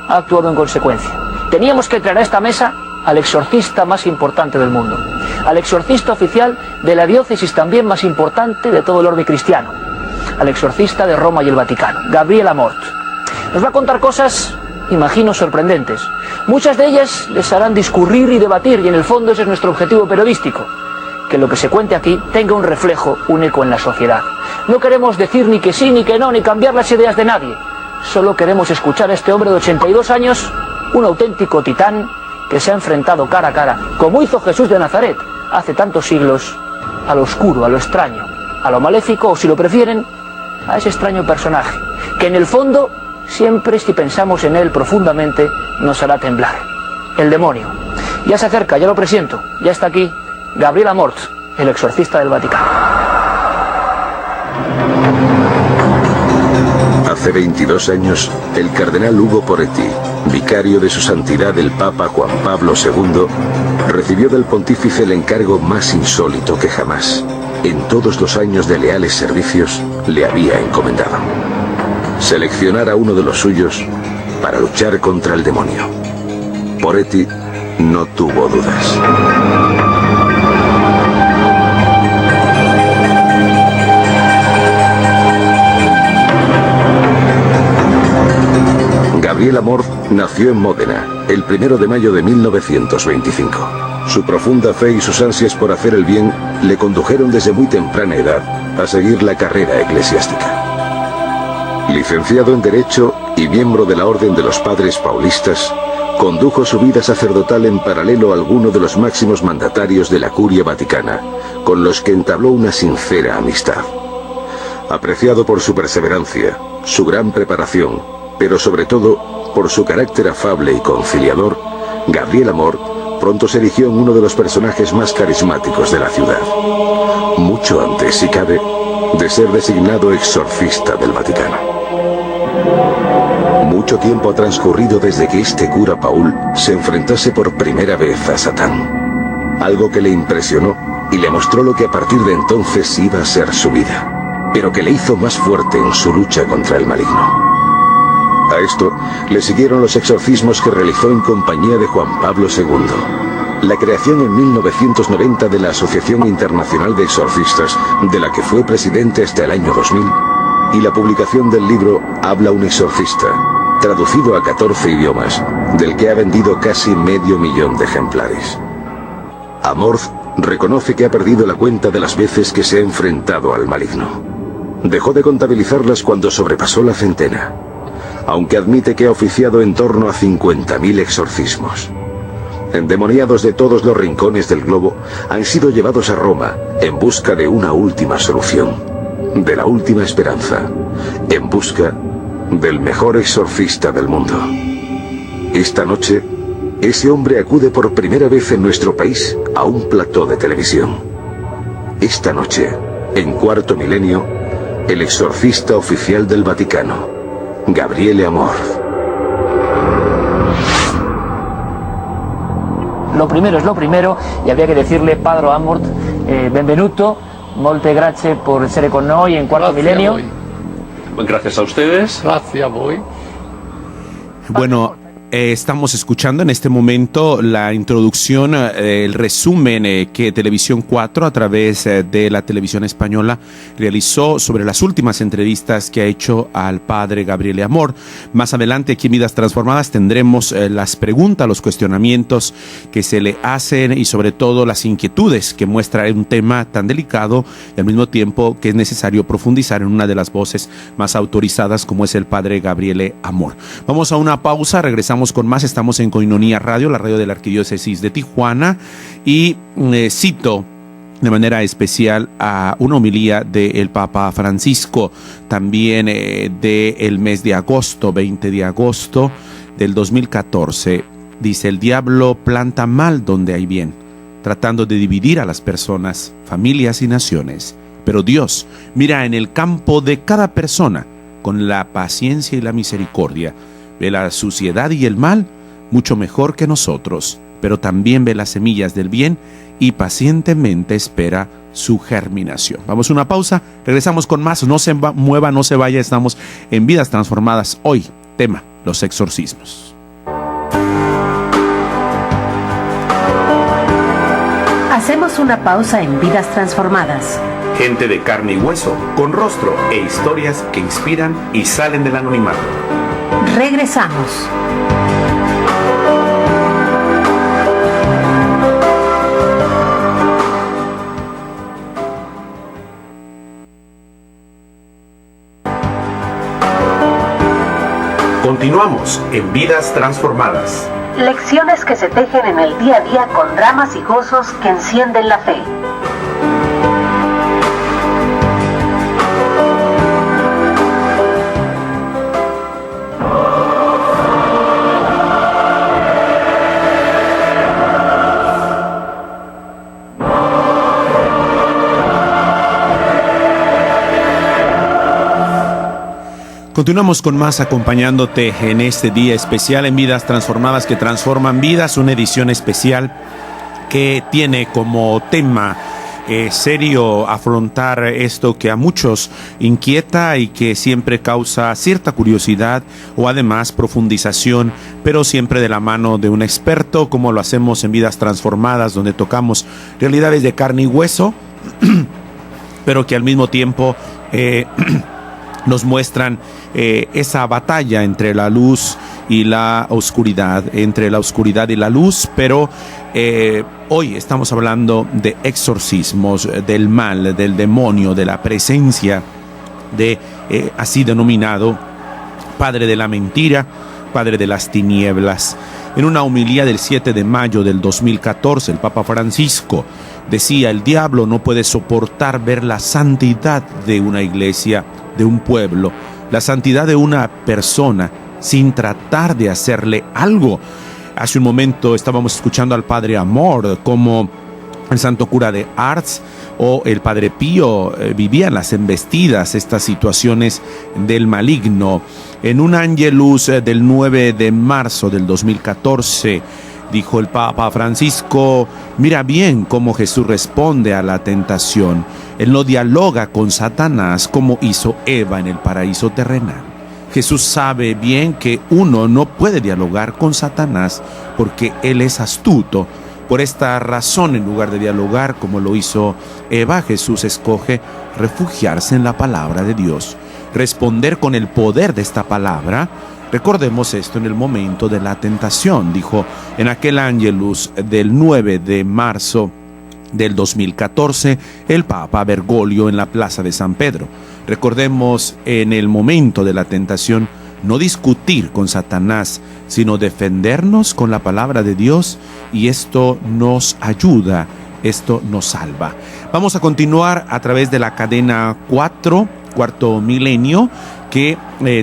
ha actuado en consecuencia. Teníamos que traer a esta mesa al exorcista más importante del mundo, al exorcista oficial de la diócesis también más importante de todo el orden cristiano, al exorcista de Roma y el Vaticano, Gabriele Amor. Nos va a contar cosas, imagino, sorprendentes. Muchas de ellas les harán discurrir y debatir, y en el fondo ese es nuestro objetivo periodístico, que lo que se cuente aquí tenga un reflejo, un eco en la sociedad. No queremos decir ni que sí, ni que no, ni cambiar las ideas de nadie. Solo queremos escuchar a este hombre de 82 años, un auténtico titán que se ha enfrentado cara a cara, como hizo Jesús de Nazaret hace tantos siglos, a lo oscuro, a lo extraño, a lo maléfico, o si lo prefieren, a ese extraño personaje, que en el fondo, siempre si pensamos en él profundamente, nos hará temblar. El demonio. Ya se acerca, ya lo presiento, ya está aquí Gabriel Amorth, el exorcista del Vaticano. Hace 22 años, el cardenal Ugo Poretti, vicario de su santidad el Papa Juan Pablo II, recibió del pontífice el encargo más insólito que jamás, en todos los años de leales servicios, le había encomendado: seleccionar a uno de los suyos para luchar contra el demonio. Poretti no tuvo dudas. Gabriel Amorth nació en Módena el 1 de mayo de 1925. Su profunda fe y sus ansias por hacer el bien le condujeron desde muy temprana edad a seguir la carrera eclesiástica. Licenciado en Derecho y miembro de la Orden de los Padres Paulistas, condujo su vida sacerdotal en paralelo a alguno de los máximos mandatarios de la Curia Vaticana, con los que entabló una sincera amistad. Apreciado por su perseverancia, su gran preparación, pero sobre todo por su carácter afable y conciliador, Gabriel Amorth pronto se erigió en uno de los personajes más carismáticos de la ciudad, mucho antes, si cabe, de ser designado exorcista del Vaticano. Mucho tiempo ha transcurrido desde que este cura Paul se enfrentase por primera vez a Satán, algo que le impresionó y le mostró lo que a partir de entonces iba a ser su vida, pero que le hizo más fuerte en su lucha contra el maligno. A esto le siguieron los exorcismos que realizó en compañía de Juan Pablo II, la creación en 1990 de la Asociación Internacional de Exorcistas, de la que fue presidente hasta el año 2000, y la publicación del libro Habla un exorcista, traducido a 14 idiomas, del que ha vendido casi 500.000 de ejemplares. Amorth reconoce que ha perdido la cuenta de las veces que se ha enfrentado al maligno. Dejó de contabilizarlas cuando sobrepasó la centena, aunque admite que ha oficiado en torno a 50.000 exorcismos. Endemoniados de todos los rincones del globo han sido llevados a Roma en busca de una última solución, de la última esperanza, en busca del mejor exorcista del mundo. Esta noche, ese hombre acude por primera vez en nuestro país a un plató de televisión. Esta noche, en Cuarto Milenio, el exorcista oficial del Vaticano, Gabriele Amorth. Lo primero es lo primero, y habría que decirle, Padre Amorth, benvenuto, molte grazie por essere con noi en Cuarto Milenio. Gracias a ustedes. Gracias a voi. Bueno, estamos escuchando en este momento la introducción, el resumen que Televisión 4 a través de la televisión española realizó sobre las últimas entrevistas que ha hecho al padre Gabriele Amorth. Más adelante aquí en Vidas Transformadas tendremos las preguntas, los cuestionamientos que se le hacen y sobre todo las inquietudes que muestra un tema tan delicado y al mismo tiempo que es necesario profundizar en una de las voces más autorizadas como es el padre Gabriele Amorth. Vamos a una pausa, regresamos con más. Estamos en Koinonia Radio, la radio de la Arquidiócesis de Tijuana, y cito de manera especial a una homilía del Papa Francisco, también del mes de agosto, 20 de agosto del 2014. Dice: el diablo planta mal donde hay bien, tratando de dividir a las personas, familias y naciones. Pero Dios mira en el campo de cada persona con la paciencia y la misericordia. Ve la suciedad y el mal mucho mejor que nosotros, pero también ve las semillas del bien y pacientemente espera su germinación. Vamos a una pausa, regresamos con más. No se mueva, no se vaya, estamos en Vidas Transformadas. Hoy, tema, los exorcismos. Hacemos una pausa en Vidas Transformadas. Gente de carne y hueso, con rostro e historias que inspiran y salen del anonimato. Regresamos. Continuamos en Vidas Transformadas. Lecciones que se tejen en el día a día con dramas y gozos que encienden la fe. Continuamos con más acompañándote en este día especial en Vidas Transformadas que transforman vidas, una edición especial que tiene como tema serio afrontar esto que a muchos inquieta y que siempre causa cierta curiosidad o además profundización, pero siempre de la mano de un experto, como lo hacemos en Vidas Transformadas, donde tocamos realidades de carne y hueso, pero que al mismo tiempo nos muestran esa batalla entre la luz y la oscuridad, entre la oscuridad y la luz, pero hoy estamos hablando de exorcismos, del mal, del demonio, de la presencia de así denominado padre de la mentira, padre de las tinieblas. En una homilía del 7 de mayo del 2014, el Papa Francisco decía: el diablo no puede soportar ver la santidad de una iglesia, de un pueblo, la santidad de una persona, sin tratar de hacerle algo. Hace un momento estábamos escuchando al Padre Amor, como el santo cura de Ars o el Padre Pío vivían las embestidas, estas situaciones del maligno. En un Angelus del 9 de marzo del 2014, dijo el Papa Francisco: mira bien cómo Jesús responde a la tentación. Él no dialoga con Satanás como hizo Eva en el paraíso terrenal. Jesús sabe bien que uno no puede dialogar con Satanás porque él es astuto. Por esta razón, en lugar de dialogar como lo hizo Eva, Jesús escoge refugiarse en la palabra de Dios, responder con el poder de esta palabra. Recordemos esto en el momento de la tentación, dijo en aquel Angelus del 9 de marzo del 2014 el Papa Bergoglio en la Plaza de San Pedro. Recordemos en el momento de la tentación no discutir con Satanás, sino defendernos con la palabra de Dios, y esto nos ayuda, esto nos salva. Vamos a continuar a través de la cadena 4, Cuarto Milenio, que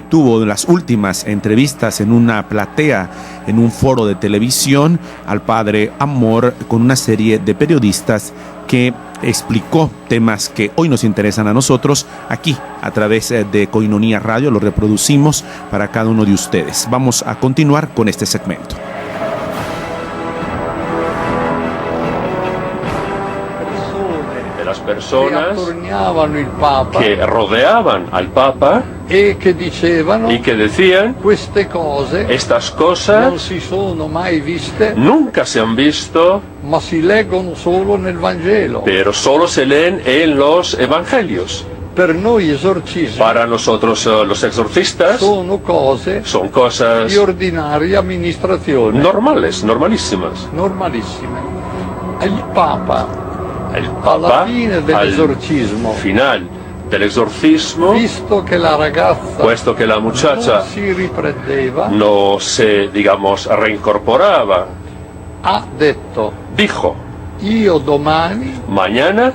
tuvo las últimas entrevistas en una platea, en un foro de televisión, al Padre Amor, con una serie de periodistas que explicó temas que hoy nos interesan a nosotros. Aquí, a través de Koinonia Radio, lo reproducimos para cada uno de ustedes. Vamos a continuar con este segmento. Personas que rodeaban al Papa y que decían: estas cosas non si sono mai viste, nunca se han visto, ma si leggono solo nel Vangelo. Pero solo se leen en los evangelios. Per noi esorcismi, para nosotros los exorcistas, son cosas di ordinaria amministrazione, normales, normalísimas. Il Papa, alla fine dell'esorcismo, final del exorcismo, puesto que la muchacha non si riprendeva, no se, digamos, reincorporaba, ha detto: dijo, io domani, mañana,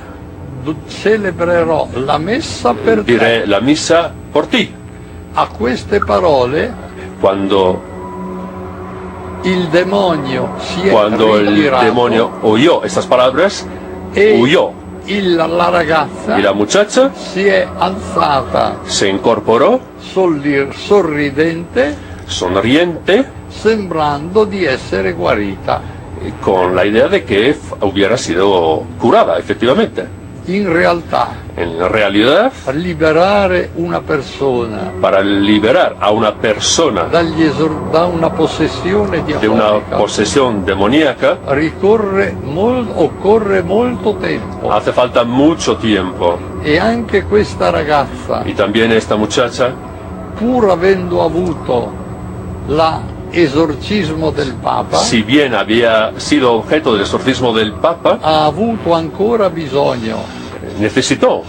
celebrerò la messa per diré la misa por ti. A queste parole, cuando il demonio oyó estas palabras, huyó. La ragazza, y la muchacha si è alzata, se incorporó, sorridente, sembrando di essere guarita, con la idea de que hubiera sido curada, efectivamente. En realidad, para liberar a una persona de una posesión demoníaca, occorre molto tempo. Hace falta mucho tiempo. Y también esta muchacha, pur avendo avuto esorcismo del Papa, si bien había sido objeto del exorcismo del Papa, ha avuto ancora bisogno necesitó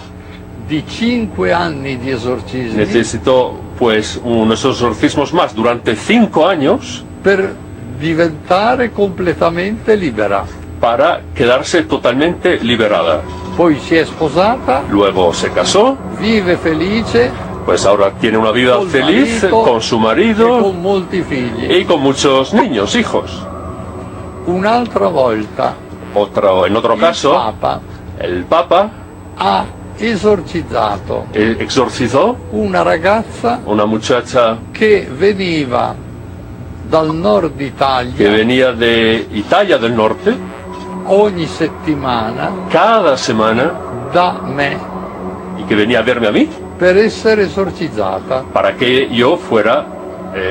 di 5 anni di esorcismi, necesitó pues unos exorcismos más durante 5 años per diventare completamente libera. para quedarse totalmente liberada. Poi si è sposata, Luego se casó, vive felice pues ahora tiene una vida col feliz marito con su e marido con molti figli. y con muchos niños, hijos. Un'altra volta En otro il caso, Papa el Papa ha esorcizzato exorcizó una ragazza una muchacha che veniva dal nord que Italia venía de Italia del Norte ogni settimana cada semana da me y que venía a verme a mí per essere esorcizzata. para que yo fuera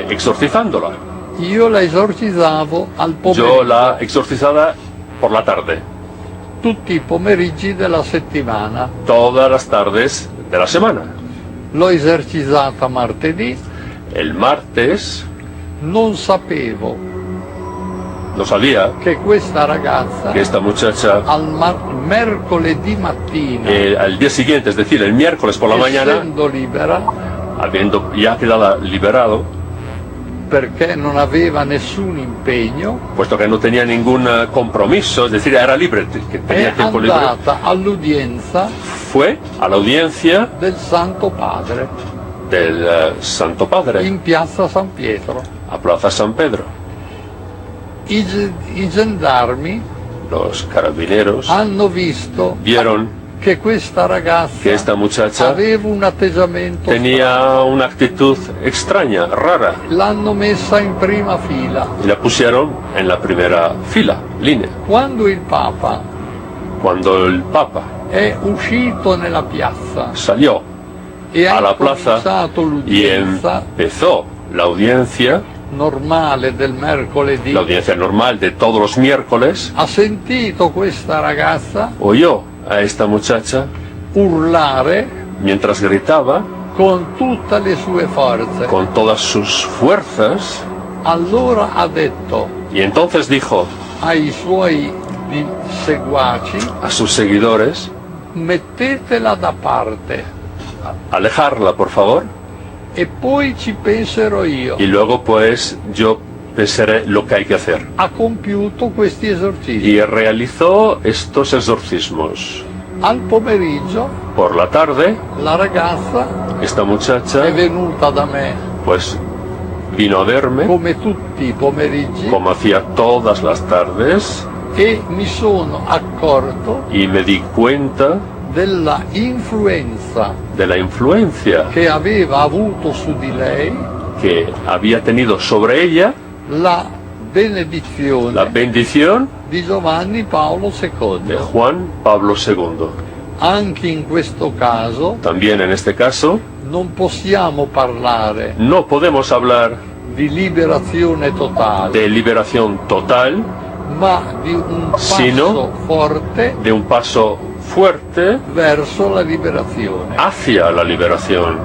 exorcizándola. Io la esorcizzavo al Yo pomeriggio, la exorcizaba por la tarde, tutti i pomeriggi della settimana. todas las tardes de la semana. L'ho esorcizzata martedì, El martes non sapevo no sabía che questa ragazza que esta muchacha mercoledì mattina, al día siguiente, es decir, el miércoles por la mañana, essendo libera, habiendo ya quedado liberado, perché non aveva nessun impegno, puesto que no tenía ningún compromiso, es decir, era libre, que è tenía tiempo libre, andata all'udienza fue a la audiencia del Santo Padre del Santo Padre in piazza San Pietro. a Plaza San Pedro. I gendarmi Los carabineros hanno visto vieron che questa ragazza que esta muchacha aveva un atteggiamento tenía una actitud extraña, rara, strano. L'hanno messa in prima fila. y la pusieron en la primera fila, línea. Quando il Papa Cuando el Papa è uscito nella piazza salió e a ha la plaza cominciato y l'udienza empezó la audiencia normale del mercoledì, la audiencia normal de todos los miércoles, ha sentito questa ragazza oyó a esta muchacha urlare mientras gritaba con tutte le sue forze. con todas sus fuerzas, Allora ha detto y entonces dijo ai suoi seguaci: a sus seguidores: mettetela da parte alejarla, por favor, e poi ci penserò io. y luego pues yo pensaré lo que hay que hacer. Ha compiuto questi esorcismi. Y realizó estos exorcismos. Al pomeriggio Por la tarde, la ragazza esta muchacha è venuta da me pues vino a verme, come tutti i pomeriggi, como hacía todas las tardes, e mi sono accorto y me di cuenta della influenza de la influencia che aveva avuto su di lei que había tenido sobre ella la benedizione la bendición di Giovanni Paolo de II. Juan Pablo II. Anche in questo caso También en este caso non possiamo parlare no podemos hablar di liberazione totale, de liberación total, ma di un passo sino forte de un paso fuerte verso la liberazione. hacia la liberación.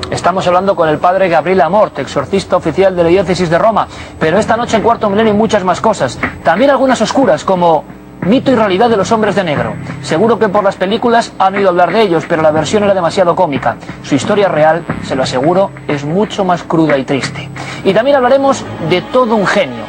Estamos hablando con el padre Gabriele Amort, exorcista oficial de la diócesis de Roma, pero esta noche en Cuarto Milenio hay muchas más cosas, también algunas oscuras como mito y realidad de los hombres de negro. Seguro que por las películas han oído hablar de ellos, pero la versión era demasiado cómica. Su historia real, se lo aseguro, es mucho más cruda y triste. Y también hablaremos de todo un genio.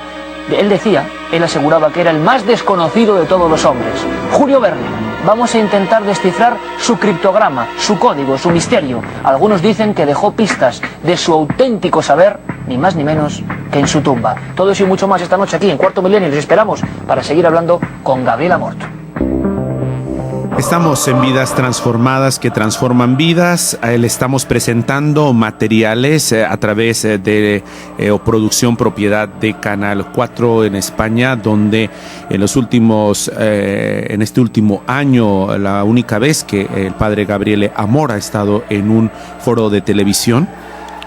Él aseguraba que era el más desconocido de todos los hombres, Julio Verne. Vamos a intentar descifrar su criptograma, su código, su misterio. Algunos dicen que dejó pistas de su auténtico saber, ni más ni menos que en su tumba. Todo eso y mucho más esta noche aquí en Cuarto Milenio. Les esperamos para seguir hablando con Gabriele Amort. Estamos en Vidas Transformadas que transforman vidas. Le estamos presentando materiales a través de producción propiedad de Canal 4 en España, donde en este último año, la única vez que el padre Gabriele Amort ha estado en un foro de televisión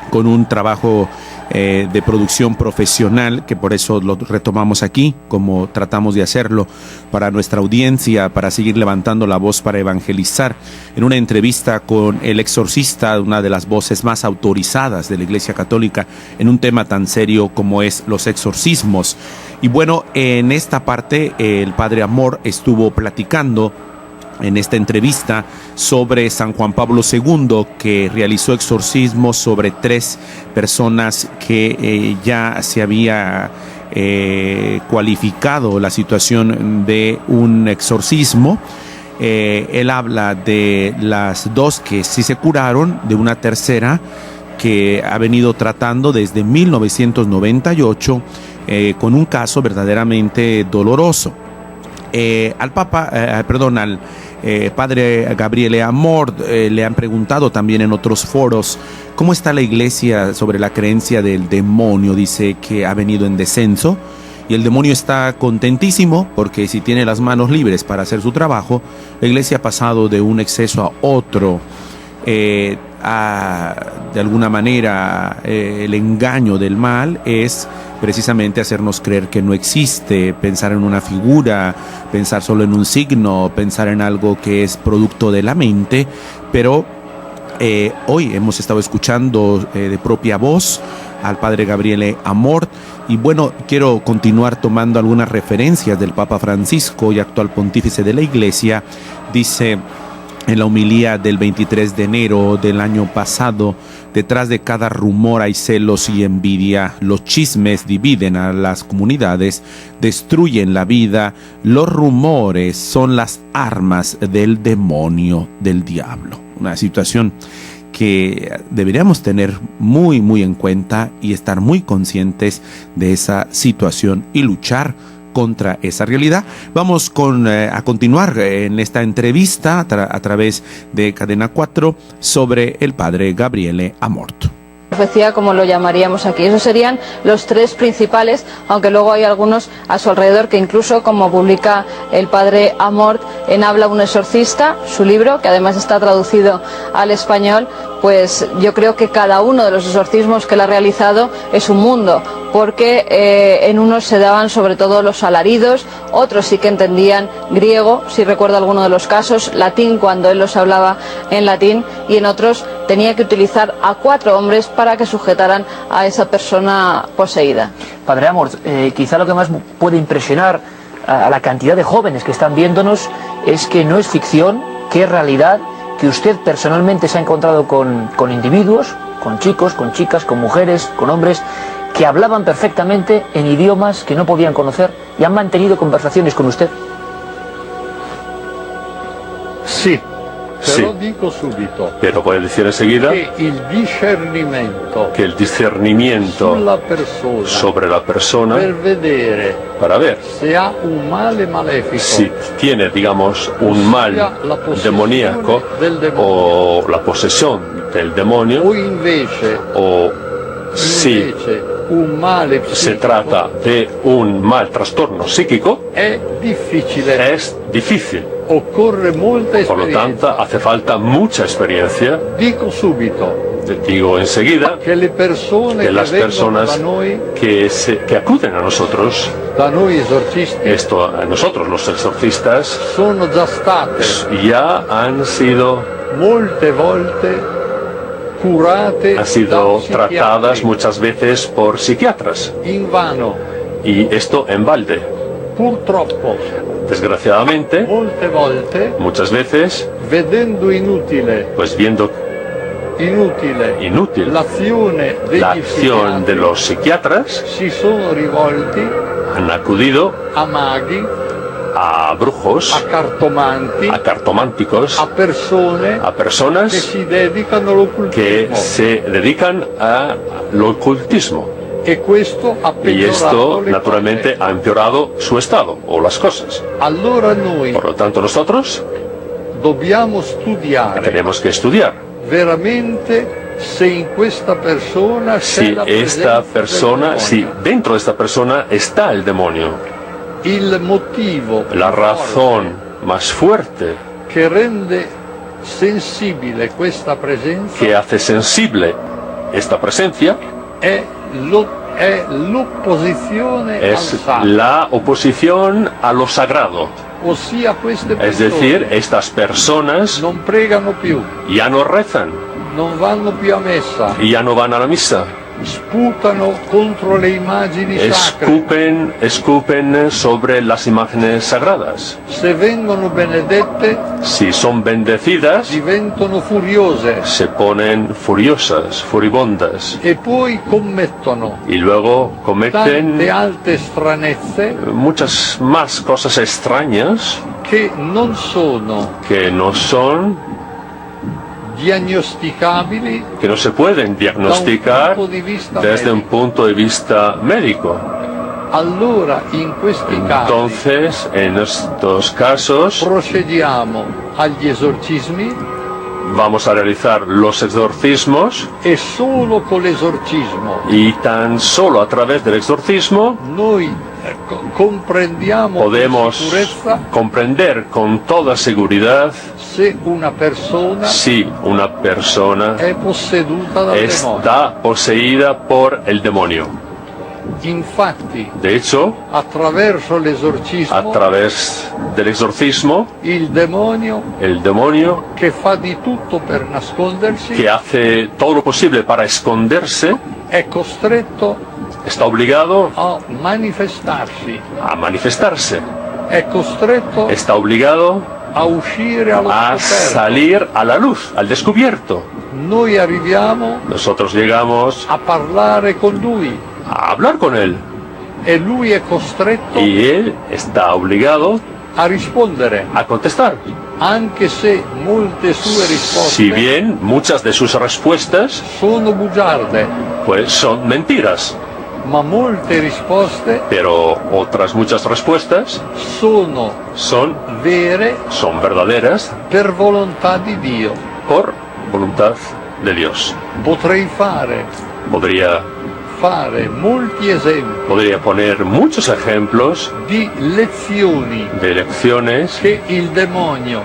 con un trabajo de producción profesional, que por eso lo retomamos aquí, como tratamos de hacerlo para nuestra audiencia, para seguir levantando la voz para evangelizar. En una entrevista con el exorcista, una de las voces más autorizadas de la Iglesia Católica en un tema tan serio como es los exorcismos. Y bueno, en esta parte el padre Amort estuvo platicando en esta entrevista sobre San Juan Pablo II, que realizó exorcismos sobre 3 personas que ya se había cualificado la situación de un exorcismo. Él habla de las 2 que sí se curaron, de una tercera que ha venido tratando desde 1998 con un caso verdaderamente doloroso. Al padre Gabriele Amort le han preguntado también en otros foros cómo está la iglesia sobre la creencia del demonio. Dice que ha venido en descenso y el demonio está contentísimo porque si tiene las manos libres para hacer su trabajo, la iglesia ha pasado de un exceso a otro. De alguna manera el engaño del mal es precisamente hacernos creer que no existe, pensar en una figura, pensar solo en un signo, pensar en algo que es producto de la mente. Pero hoy hemos estado escuchando de propia voz al padre Gabriele Amort, y bueno, quiero continuar tomando algunas referencias del Papa Francisco y actual pontífice de la Iglesia. Dice en la homilía del 23 de enero del año pasado: detrás de cada rumor hay celos y envidia, los chismes dividen a las comunidades, destruyen la vida, los rumores son las armas del demonio, del diablo. Una situación que deberíamos tener muy en cuenta y estar muy conscientes de esa situación y luchar contra esa realidad. Vamos a continuar en esta entrevista a través de Cadena 4 sobre el padre Gabriele Amort. Profecía, como lo llamaríamos aquí. Esos serían los 3 principales, aunque luego hay algunos a su alrededor que incluso, como publica el padre Amort en Habla un exorcista, su libro, que además está traducido al español, pues yo creo que cada uno de los exorcismos que él ha realizado es un mundo, porque en unos se daban sobre todo los alaridos, otros sí que entendían griego, si recuerdo alguno de los casos, latín cuando él los hablaba en latín, y en otros tenía que utilizar a 4 hombres para que sujetaran a esa persona poseída. Padre Amort, quizá lo que más puede impresionar a la cantidad de jóvenes que están viéndonos es que no es ficción, que es realidad, que usted personalmente se ha encontrado con individuos, con chicos, con chicas, con mujeres, con hombres, que hablaban perfectamente en idiomas que no podían conocer y han mantenido conversaciones con usted. Sí. Sí, Però dico subito pero puede decir enseguida che il discernimento que el discernimiento sulla persona sobre la persona per vedere para ver se ha un male malefico, si tiene, digamos, un mal demoníaco o la posesión del demonio, o invece si un male se trata de un mal trastorno psíquico, è difficile. es difícil. Occorre molta Por lo esperienza. tanto, hace falta mucha experiencia. Dico subito Te digo enseguida che le persone que las che vengono personas da noi que acuden a nosotros, esorcisti, a nosotros los exorcistas, sono già state ya han sido molte volte curate, han sido da psichiatri. tratadas muchas veces por psiquiatras, Invano. y esto en balde. Purtroppo, Desgraciadamente, molte volte, muchas veces, vedendo inutile pues viendo inútil l'azione degli la acción de los psiquiatras, si sono rivolti han acudido a maghi, a brujos, a cartomanti, a cartománticos, a persone a personas che si dedicano all'occultismo. que se dedican al ocultismo. E questo ha Y peggiorato esto, le naturalmente, ha empeorado su estado o las cosas. cose. Allora noi Por lo tanto, nosotros dobbiamo studiare tenemos que estudiar veramente se in questa persona c'è si la esta presenza persona, del si demonio. dentro de esta persona está el demonio. Il motivo La razón más fuerte che rende sensibile questa presenza que hace sensible esta presencia è l'opposizione al es sacro, la oposición a lo sagrado. ossia queste Es persone decir, estas personas non pregano più, ya no rezan non vanno più a messa, y ya no van a la misa, sputano contro le immagini sacre. Escupen sobre las imágenes sagradas. Se vengono benedette, si son bendecidas, diventano furiose. Se ponen furiosas, furibondas. E poi commettono Y luego cometen tante altre stranezze muchas más cosas extrañas che non sono diagnosticabili, que no se pueden diagnosticar desde un punto de vista médico. Allora, in questi Entonces, en estos casos, procediamo agli esorcismi. Vamos a realizar los exorcismos. E solo con l'esorcismo. Y tan solo a través del exorcismo noi comprendiamo podemos con sicurezza comprender con toda seguridad si una persona è posseduta dal está poseída por el demonio. Infatti, de hecho, attraverso l'esorcismo, a través del exorcismo, el demonio que fa di tutto per nascondersi, que hace todo lo posible para esconderse, è costretto está obligado a manifestarsi, è costretto está obligado a uscire allo a scoperto. salir a la luz, al descubierto. Noi arriviamo Nosotros llegamos a parlare con lui. A hablar con él. E lui è costretto Y él está obligado a rispondere, a contestar. Anche se molte sue risposte Si bien muchas de sus respuestas sono bugiarde, pues son mentiras. Ma molte risposte pero otras muchas respuestas son verdaderas per volontà di Dio. Por voluntad de Dios. Podría fare molti esempi, podría poner muchos ejemplos di lezioni de lecciones che il demonio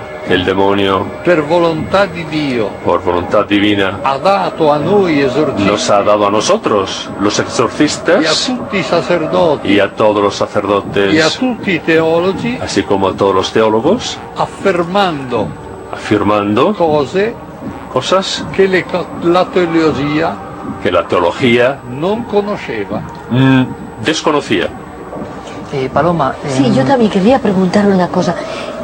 per volontà di Dio por voluntad divina ha dato a noi esorcisti, nos ha dado a nosotros los exorcistas y a tutti i sacerdoti y a todos los sacerdotes y a tutti i teologi, así como a todos los teólogos, affermando cosas che la teologia non conosceva. Desconocía. Paloma. Sí, yo también quería preguntar una cosa.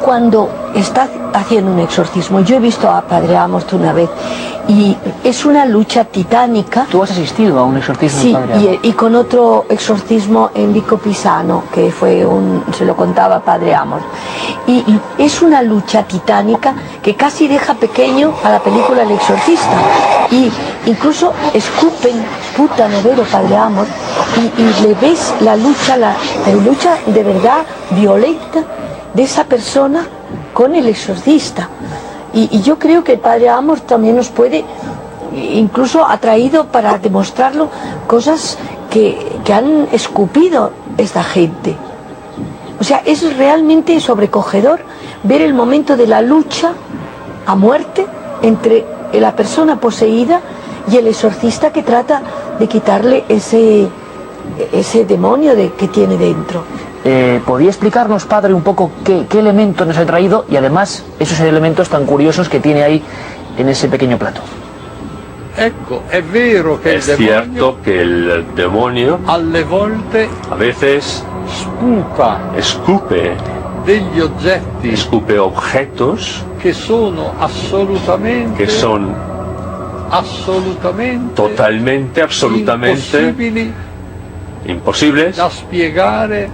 Cuando estás haciendo un exorcismo, yo he visto a Padre Amorth una vez y es una lucha titánica. ¿Tú has asistido a un exorcismo? Sí, de Padre Amorth? y con otro exorcismo en Vico Pisano, que fue se lo contaba Padre Amorth. Y es una lucha titánica que casi deja pequeño a la película El Exorcista. Y incluso sputan, vero Padre Amorth, y le ves la lucha de verdad violenta de esa persona con el exorcista. Y yo creo que el Padre Amorth también nos puede, incluso ha traído para demostrarlo cosas que han escupido esta gente. O sea, es realmente sobrecogedor ver el momento de la lucha a muerte entre la persona poseída y el exorcista que trata de quitarle ese demonio que tiene dentro. ¿Podría explicarnos, Padre, un poco qué elementos nos ha traído y además esos elementos tan curiosos que tiene ahí en ese pequeño plato? Ecco, è vero che es cierto que el demonio alle volte a veces escupe degli oggetti escupe objetos che sono que son totalmente, absolutamente imposibles da spiegare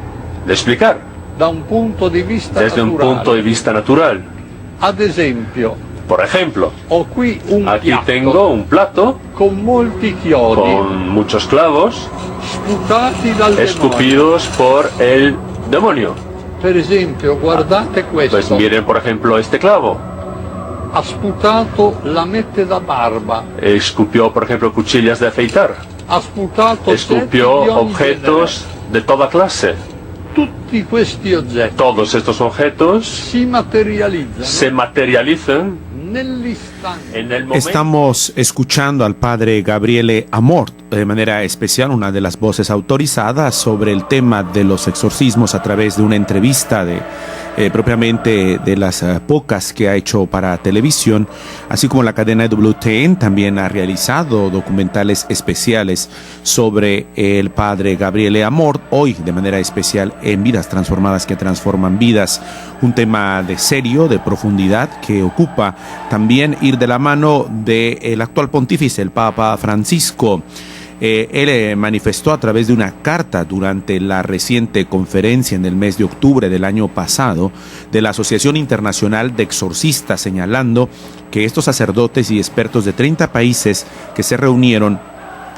de explicar da un punto di vista desde naturale. un punto de vista natural. Ad esempio, por ejemplo, ho qui aquí tengo un plato con molti chiodi, con muchos clavos sputati dal escupidos por el demonio. Per esempio, guardate questo. Pues miren, por ejemplo, este clavo. Ha sputato lamette da barba. Escupió, por ejemplo, cuchillas de afeitar. Ha sputato escupió objetos de toda clase. Tutti questi oggetti Todos estos objetos se materializan en el momento. Estamos escuchando al padre Gabriele Amorth, de manera especial una de las voces autorizadas sobre el tema de los exorcismos a través de una entrevista de propiamente de las pocas que ha hecho para televisión, así como la cadena WTN también ha realizado documentales especiales sobre el padre Gabriele Amort, hoy de manera especial en Vidas Transformadas que Transforman Vidas, un tema de serio, de profundidad, que ocupa también ir de la mano del actual pontífice, el Papa Francisco. Él manifestó a través de una carta durante la reciente conferencia en el mes de octubre del año pasado de la Asociación Internacional de Exorcistas, señalando que estos sacerdotes y expertos de 30 países que se reunieron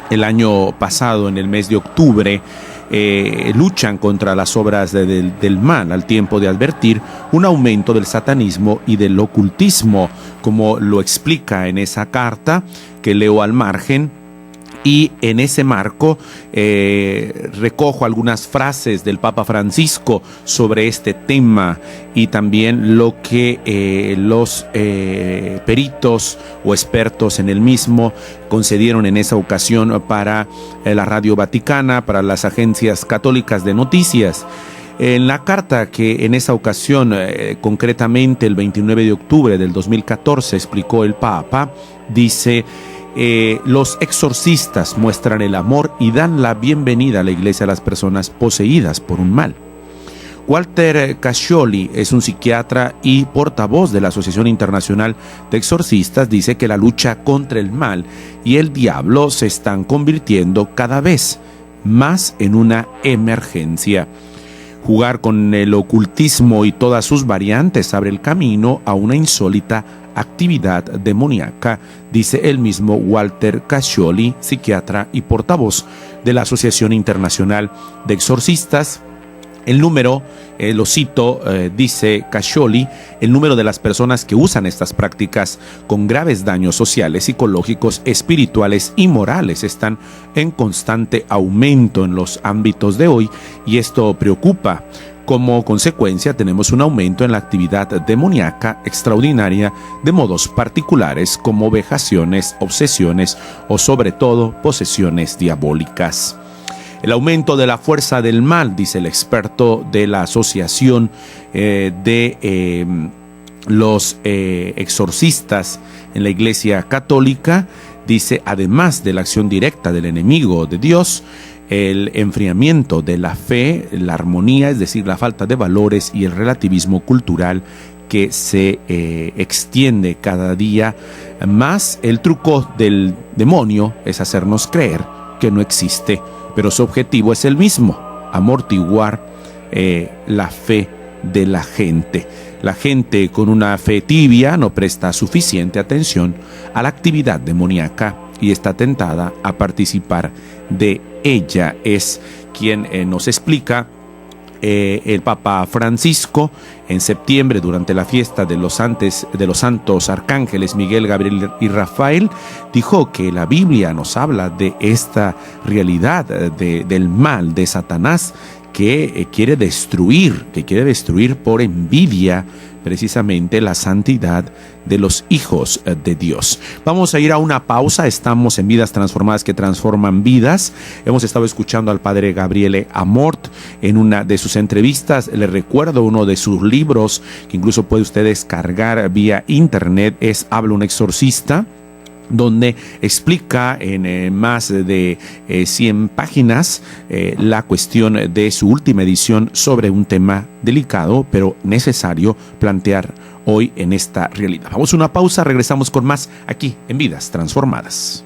el año pasado en el mes de octubre luchan contra las obras del mal, al tiempo de advertir un aumento del satanismo y del ocultismo, como lo explica en esa carta que leo al margen. Y en ese marco recojo algunas frases del Papa Francisco sobre este tema y también lo que los peritos o expertos en el mismo concedieron en esa ocasión para la Radio Vaticana, para las agencias católicas de noticias. En la carta que en esa ocasión, concretamente el 29 de octubre del 2014, explicó el Papa, dice: los exorcistas muestran el amor y dan la bienvenida a la iglesia a las personas poseídas por un mal. Walter Cascioli es un psiquiatra y portavoz de la Asociación Internacional de Exorcistas. Dice que la lucha contra el mal y el diablo se están convirtiendo cada vez más en una emergencia. Jugar con el ocultismo y todas sus variantes abre el camino a una insólita actividad demoníaca, dice el mismo Walter Cascioli, psiquiatra y portavoz de la Asociación Internacional de Exorcistas. El número, lo cito, dice Cascioli, el número de las personas que usan estas prácticas con graves daños sociales, psicológicos, espirituales y morales están en constante aumento en los ámbitos de hoy, y esto preocupa. Como consecuencia, tenemos un aumento en la actividad demoníaca extraordinaria de modos particulares como vejaciones, obsesiones o sobre todo posesiones diabólicas. El aumento de la fuerza del mal, dice el experto de la Asociación de los Exorcistas en la Iglesia Católica, dice, además de la acción directa del enemigo de Dios, el enfriamiento de la fe, la armonía, es decir, la falta de valores, y el relativismo cultural que se extiende cada día más. El truco del demonio es hacernos creer que no existe, pero su objetivo es el mismo: amortiguar la fe de la gente. La gente con una fe tibia no presta suficiente atención a la actividad demoníaca y está tentada a participar de ella. Es quien nos explica el Papa Francisco en septiembre, durante la fiesta de los santos arcángeles Miguel, Gabriel y Rafael. Dijo que la Biblia nos habla de esta realidad del mal, de Satanás, que quiere destruir por envidia precisamente la santidad de los hijos de Dios. Vamos a ir a una pausa. Estamos en Vidas Transformadas que Transforman Vidas. Hemos estado escuchando al padre Gabriele Amort en una de sus entrevistas. Le recuerdo uno de sus libros que incluso puede usted descargar vía internet, es Habla un exorcista, donde explica en más de 100 páginas la cuestión de su última edición sobre un tema delicado pero necesario plantear hoy en esta realidad. Vamos a una pausa, regresamos con más aquí en Vidas Transformadas.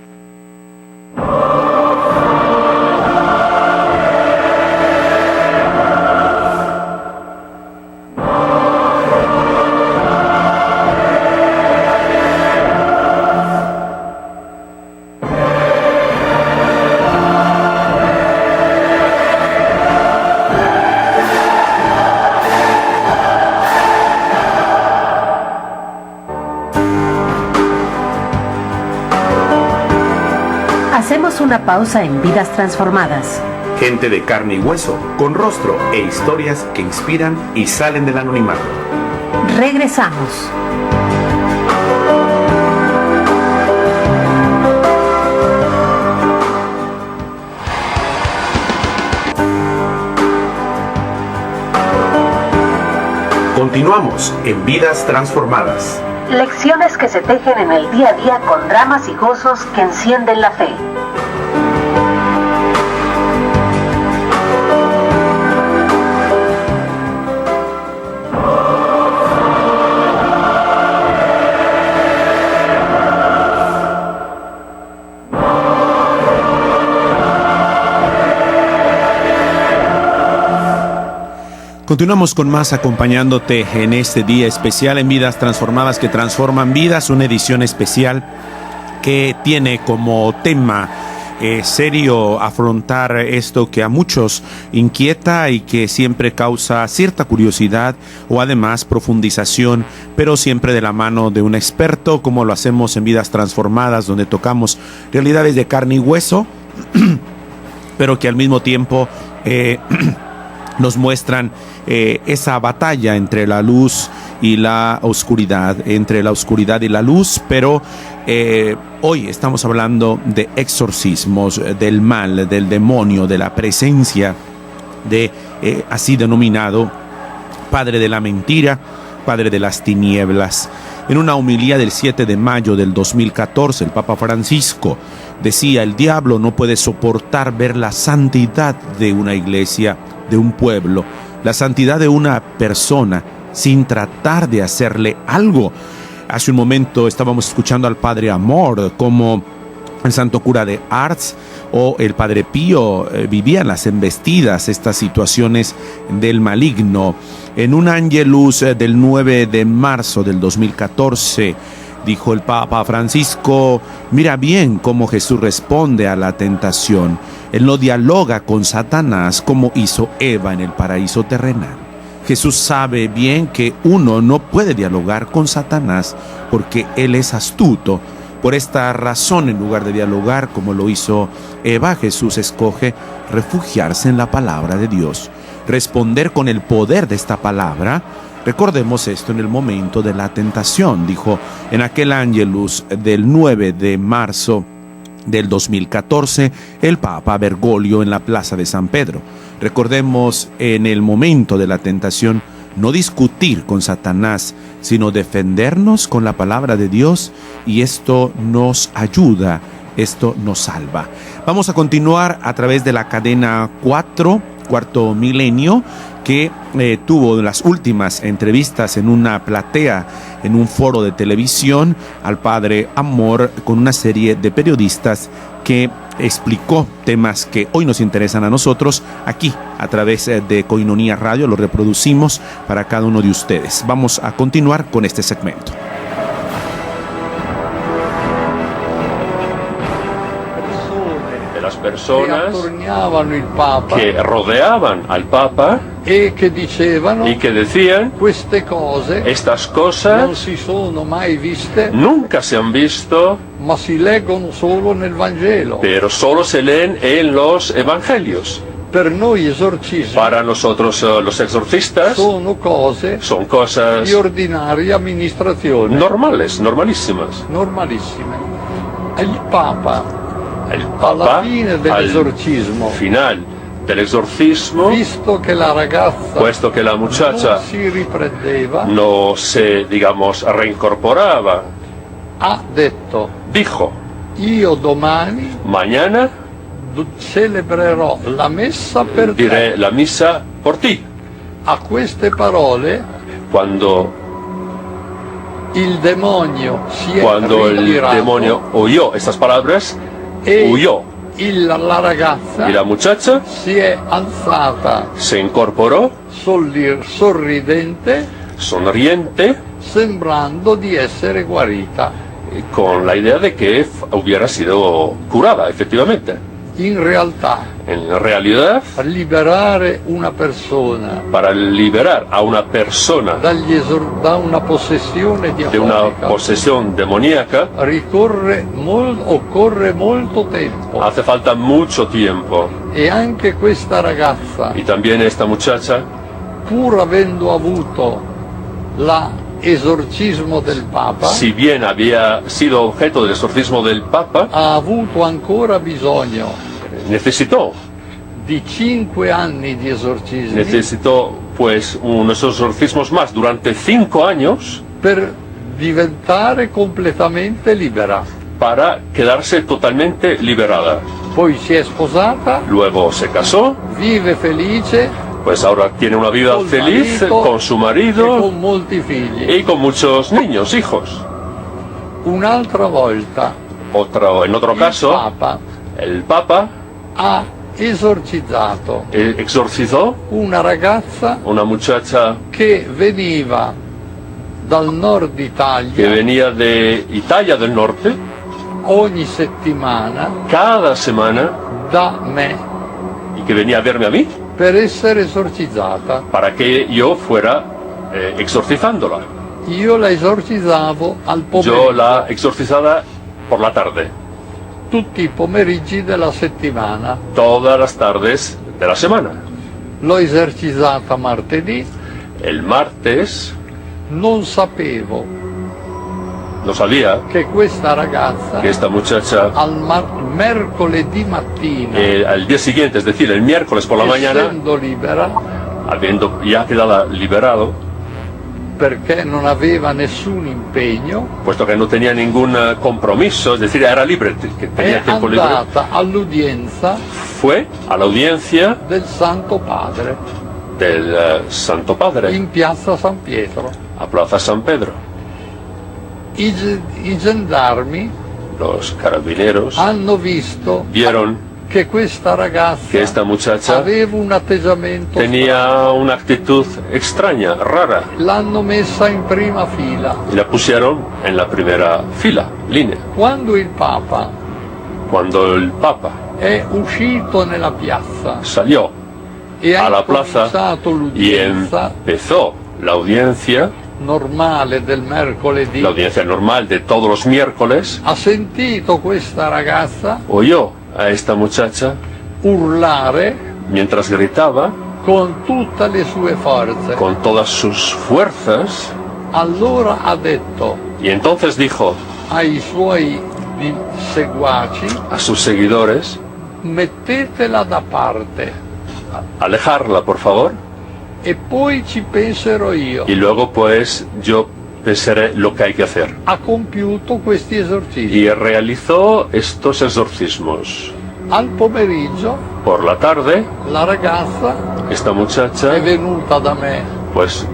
Hacemos una pausa en Vidas Transformadas. Gente de carne y hueso, con rostro e historias que inspiran y salen del anonimato. Regresamos. Continuamos en Vidas Transformadas. Lecciones que se tejen en el día a día con dramas y gozos que encienden la fe. Continuamos con más acompañándote en este día especial en Vidas Transformadas que transforman vidas, una edición especial que tiene como tema serio afrontar esto que a muchos inquieta y que siempre causa cierta curiosidad o además profundización, pero siempre de la mano de un experto, como lo hacemos en Vidas Transformadas, donde tocamos realidades de carne y hueso, pero que al mismo tiempo nos muestran esa batalla entre la luz y la oscuridad, entre la oscuridad y la luz, pero hoy estamos hablando de exorcismos, del mal, del demonio, de la presencia de así denominado padre de la mentira, padre de las tinieblas. En una homilía del 7 de mayo del 2014, el Papa Francisco decía: el diablo no puede soportar ver la santidad de una iglesia, de un pueblo, la santidad de una persona, sin tratar de hacerle algo. Hace un momento estábamos escuchando al Padre Amor, como el santo cura de Ars o el Padre Pío vivían las embestidas, estas situaciones del maligno. En un Angelus del 9 de marzo del 2014, dijo el Papa Francisco: mira bien cómo Jesús responde a la tentación. Él no dialoga con Satanás como hizo Eva en el paraíso terrenal. Jesús sabe bien que uno no puede dialogar con Satanás porque él es astuto. Por esta razón, en lugar de dialogar como lo hizo Eva, Jesús escoge refugiarse en la palabra de Dios, responder con el poder de esta palabra. Recordemos esto en el momento de la tentación, dijo en aquel Angelus del 9 de marzo del 2014 el Papa Bergoglio en la Plaza de San Pedro. Recordemos en el momento de la tentación no discutir con Satanás, sino defendernos con la palabra de Dios, y esto nos ayuda, esto nos salva. Vamos a continuar a través de la cadena 4, Cuarto Milenio, que tuvo las últimas entrevistas en una platea, en un foro de televisión, al Padre Amor, con una serie de periodistas que explicó temas que hoy nos interesan a nosotros. Aquí, a través de Koinonia Radio, lo reproducimos para cada uno de ustedes. Vamos a continuar con este segmento. Personas que rodeaban al Papa y que decían: estas cosas nunca se han visto, pero solo se leen en los evangelios. Para nosotros los exorcistas son cosas normales, normalísimas. El Papa, al final del exorcismo, puesto que la muchacha no se, digamos, reincorporaba, dijo: mañana diré la misa por ti. Cuando el demonio oyó estas palabras, huyó. Y la muchacha se incorporó, sonriente, con la idea de que hubiera sido curada, efectivamente. En realidad, para liberar a una persona de una posesión demoníaca hace falta mucho tiempo. Y también esta muchacha, pur avendo avuto esorcismo del Papa, si bien había sido objeto del exorcismo del Papa, ha avuto ancora bisogno, necesitó 5 anni di esorcismi, necesitó pues unos exorcismos más durante 5 años per diventare completamente libera. para quedarse totalmente liberada. Poi si è sposata, Luego se casó, vive felice, pues ahora tiene una vida col feliz marito con su e marido con molti figli. y con muchos niños, hijos. Un'altra volta En otro caso, el Papa ha esorcizzato exorcizó una ragazza una muchacha che veniva dal nord que Italia venía de Italia del Norte ogni settimana cada semana da me y que venía a verme a mí per essere esorcizzata. para que yo fuera exorcizándola. Io la esorcizzavo al Yo pomeriggio, la exorcizaba por la tarde, tutti i pomeriggi della settimana. todas las tardes de la semana. L'ho esorcizzata martedì, El martes non sapevo no sabía che questa ragazza que esta muchacha mercoledì mattina, al día siguiente, es decir, el miércoles por la mañana, essendo libera, habiendo ya quedado liberado, perché non aveva nessun impegno, puesto que no tenía ningún compromiso, es decir, era libre, que tenía è tiempo libre, andata all'udienza fue a la audiencia del Santo Padre del Santo Padre in piazza San Pietro. a Plaza San Pedro. I gendarmi Los carabineros hanno visto vieron che questa ragazza que esta muchacha aveva un atteggiamento tenía una actitud extraña, rara, strano. L'hanno messa in prima fila. y la pusieron en la primera fila, línea. Quando il Papa Cuando el Papa è uscito nella piazza salió e ha a la plaza cominciato y l'udienza empezó la audiencia normale del mercoledì, la audiencia normal de todos los miércoles, ha sentito questa ragazza oyó a esta muchacha urlare mientras gritaba con tutte le sue forze. con todas sus fuerzas, Allora ha detto y entonces dijo ai suoi seguaci: a sus seguidores: mettetela da parte alejarla, por favor, e poi ci penserò io. y luego pues yo pensaré lo que hay que hacer. Ha compiuto questi esorcismi. Y realizó estos exorcismos. Al pomeriggio Por la tarde, la ragazza esta muchacha è venuta da me pues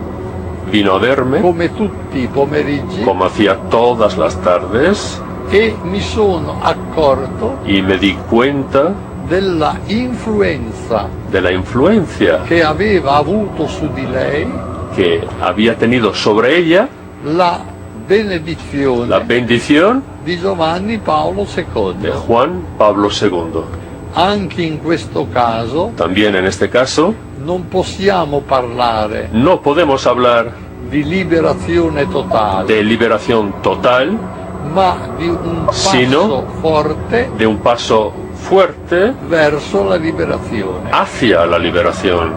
vino a verme, come tutti i pomeriggi, como hacía todas las tardes, e mi sono accorto y me di cuenta della influenza de la influencia che aveva avuto su di lei que había tenido sobre ella la benedizione la bendición di Giovanni Paolo de II. Juan Pablo II. Anche in questo caso También en este caso non possiamo parlare no podemos hablar di liberazione totale, de liberación total, ma di un passo sino forte de un paso fuerte verso la liberazione. hacia la liberación.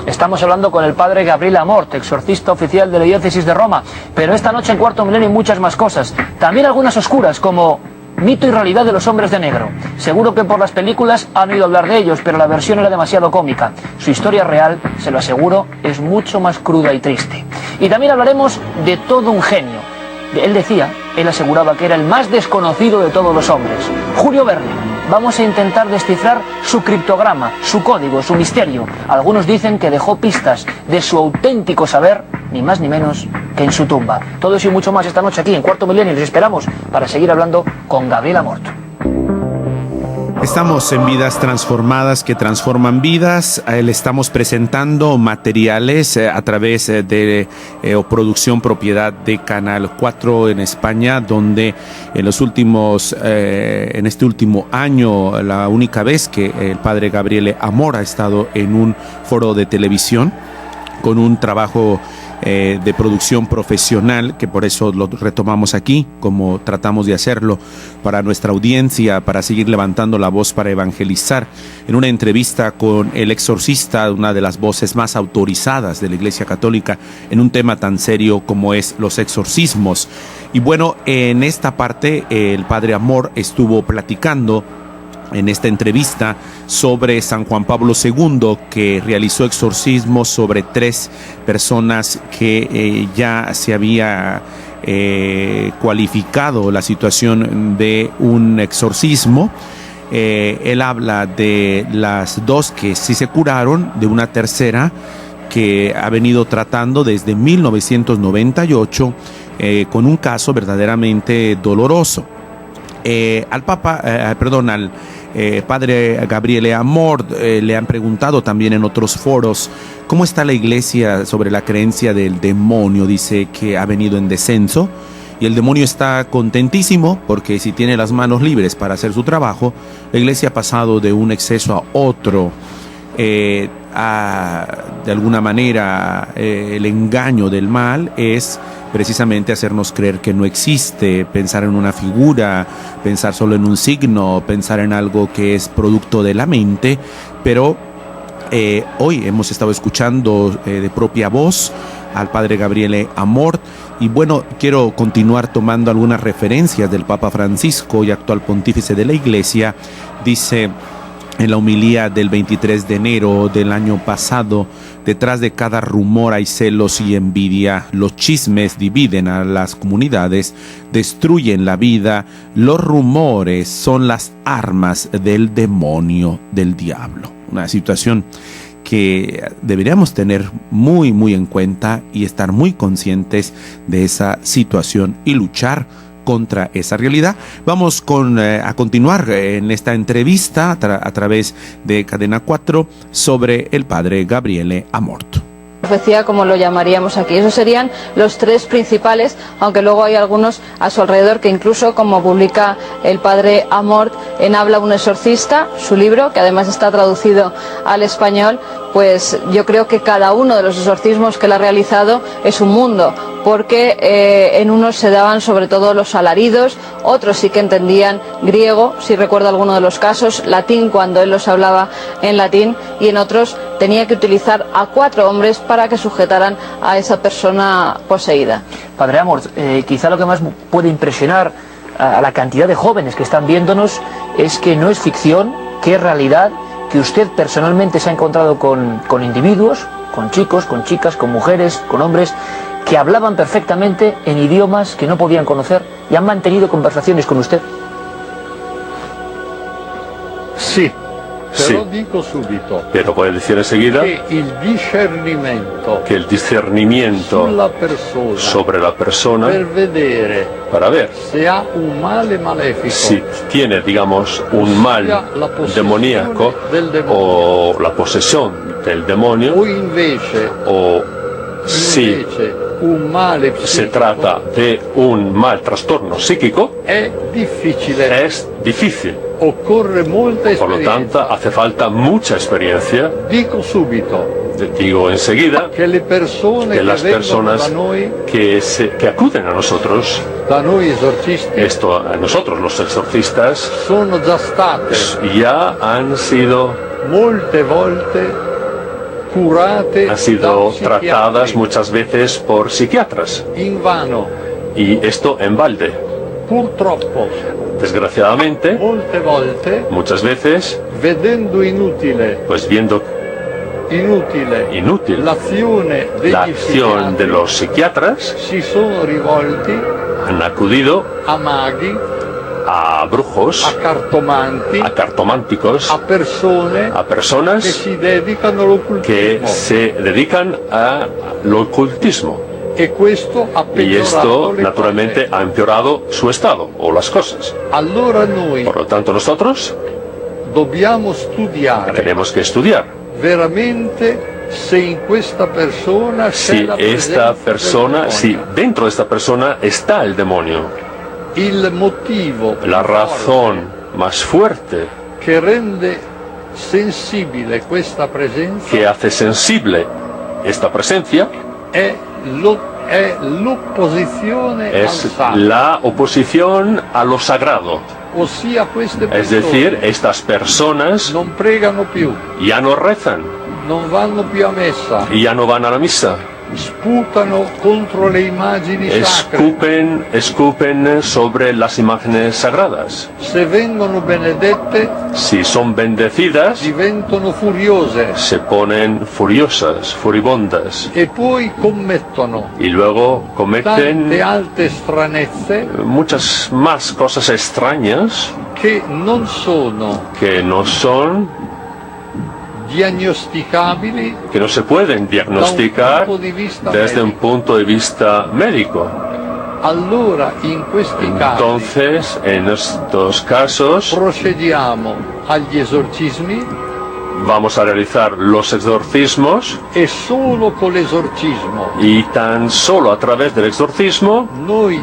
Estamos hablando con el padre Gabriele Amort, exorcista oficial de la diócesis de Roma, pero esta noche en Cuarto Milenio hay muchas más cosas, también algunas oscuras como mito y realidad de los hombres de negro. Seguro que por las películas han oído hablar de ellos, pero la versión era demasiado cómica. Su historia real, se lo aseguro, es mucho más cruda y triste. Y también hablaremos de todo un genio. Él aseguraba que era el más desconocido de todos los hombres, Julio Verne. Vamos a intentar descifrar su criptograma, su código, su misterio. Algunos dicen que dejó pistas de su auténtico saber, ni más ni menos que en su tumba. Todo eso y mucho más esta noche aquí en Cuarto Milenio. Les esperamos para seguir hablando con Gabriele Amort. Estamos en Vidas Transformadas que transforman vidas. Le estamos presentando materiales a través de producción propiedad de Canal 4 en España, donde en este último año, la única vez que el padre Gabriele Amort ha estado en un foro de televisión con un trabajo de producción profesional, que por eso lo retomamos aquí, como tratamos de hacerlo para nuestra audiencia, para seguir levantando la voz, para evangelizar. En una entrevista con el exorcista, una de las voces más autorizadas de la Iglesia Católica, en un tema tan serio como es los exorcismos. Y bueno, en esta parte el padre Amort estuvo platicando en esta entrevista sobre San Juan Pablo II, que realizó exorcismos sobre 3 personas que ya se había cualificado la situación de un exorcismo. Él habla de las 2 que sí se curaron, de una tercera que ha venido tratando desde 1998 con un caso verdaderamente doloroso. Al padre Gabriele Amort le han preguntado también en otros foros cómo está la iglesia sobre la creencia del demonio. Dice que ha venido en descenso y el demonio está contentísimo porque si tiene las manos libres para hacer su trabajo, la iglesia ha pasado de un exceso a otro. De alguna manera el engaño del mal es precisamente hacernos creer que no existe, pensar en una figura, pensar solo en un signo, pensar en algo que es producto de la mente. Pero hoy hemos estado escuchando de propia voz al padre Gabriele Amort, y bueno, quiero continuar tomando algunas referencias del Papa Francisco y actual pontífice de la Iglesia. Dice en la homilía del 23 de enero del año pasado: detrás de cada rumor hay celos y envidia, los chismes dividen a las comunidades, destruyen la vida, los rumores son las armas del demonio, del diablo. Una situación que deberíamos tener muy en cuenta y estar muy conscientes de esa situación y luchar contra esa realidad. Vamos a continuar en esta entrevista a través de Cadena 4 sobre el padre Gabriele Amort. Profecía, como lo llamaríamos aquí. Esos serían los 3 principales, aunque luego hay algunos a su alrededor que incluso, como publica el padre Amort en Habla un exorcista, su libro, que además está traducido al español, pues yo creo que cada uno de los exorcismos que él ha realizado es un mundo, porque en unos se daban sobre todo los alaridos, otros sí que entendían griego, si recuerdo alguno de los casos, latín cuando él los hablaba en latín, y en otros tenía que utilizar a 4 hombres para que sujetaran a esa persona poseída. Padre Amort, quizá lo que más puede impresionar a la cantidad de jóvenes que están viéndonos es que no es ficción, que es realidad, que usted personalmente se ha encontrado con individuos, con chicos, con chicas, con mujeres, con hombres, que hablaban perfectamente en idiomas que no podían conocer y han mantenido conversaciones con usted. Sí. Sí, Però dico subito pero puede decir enseguida che il discernimiento sobre la persona per vedere para ver se ha un male malefico, si tiene, digamos, un mal demoníaco o la posesión del demonio, o invece si un male psichico, se trata de un mal trastorno psíquico, è difficile. es difícil. Occorre molta Por lo esperienza. tanto, hace falta mucha experiencia. Dico subito Digo enseguida che le persone que las che vengono personas da noi, que acuden a nosotros, da noi esorcisti, a nosotros los exorcistas, sono già state ya han sido molte volte curate, han sido da tratadas psichiatri. muchas veces por psiquiatras, Invano. y esto en balde. Purtroppo, Desgraciadamente, molte volte, muchas veces, vedendo inutile pues viendo inútil l'azione degli la acción de psichiatri, los psiquiatras, si sono rivolti han acudido a maghi, a brujos, a cartomanti, a cartománticos, a persone a personas che si dedicano all'occultismo. que se dedican al ocultismo. E questo ha Y esto, peggiorato le naturalmente, cose. ha empeorado su estado o las cosas. Allora noi Por lo tanto, nosotros dobbiamo studiare tenemos que estudiar veramente se in questa persona c'è si la esta presenza persona, del si demonio. dentro de esta persona está el demonio. Il motivo La più razón más fuerte forte che rende sensibile questa presenza que hace sensible esta presencia è l'opposizione al es sacro, la oposición a lo sagrado. ossia queste Es persone decir, estas personas non pregano più, ya no rezan, non vanno più a messa, ya no van a la misa, sputano contro le immagini sacre. Escupen sobre las imágenes sagradas. Se vengono benedette, si son bendecidas, diventano furiose. Se ponen furiosas, furibondas. E poi commettono Y luego cometen tante altre stranezze muchas más cosas extrañas che non sono diagnosticabili, que no se pueden diagnosticar desde un punto de vista médico. Allora, in questi Entonces, en estos casos, procediamo agli esorcismi. Vamos a realizar los exorcismos. E solo con l'esorcismo. Y tan solo a través del exorcismo noi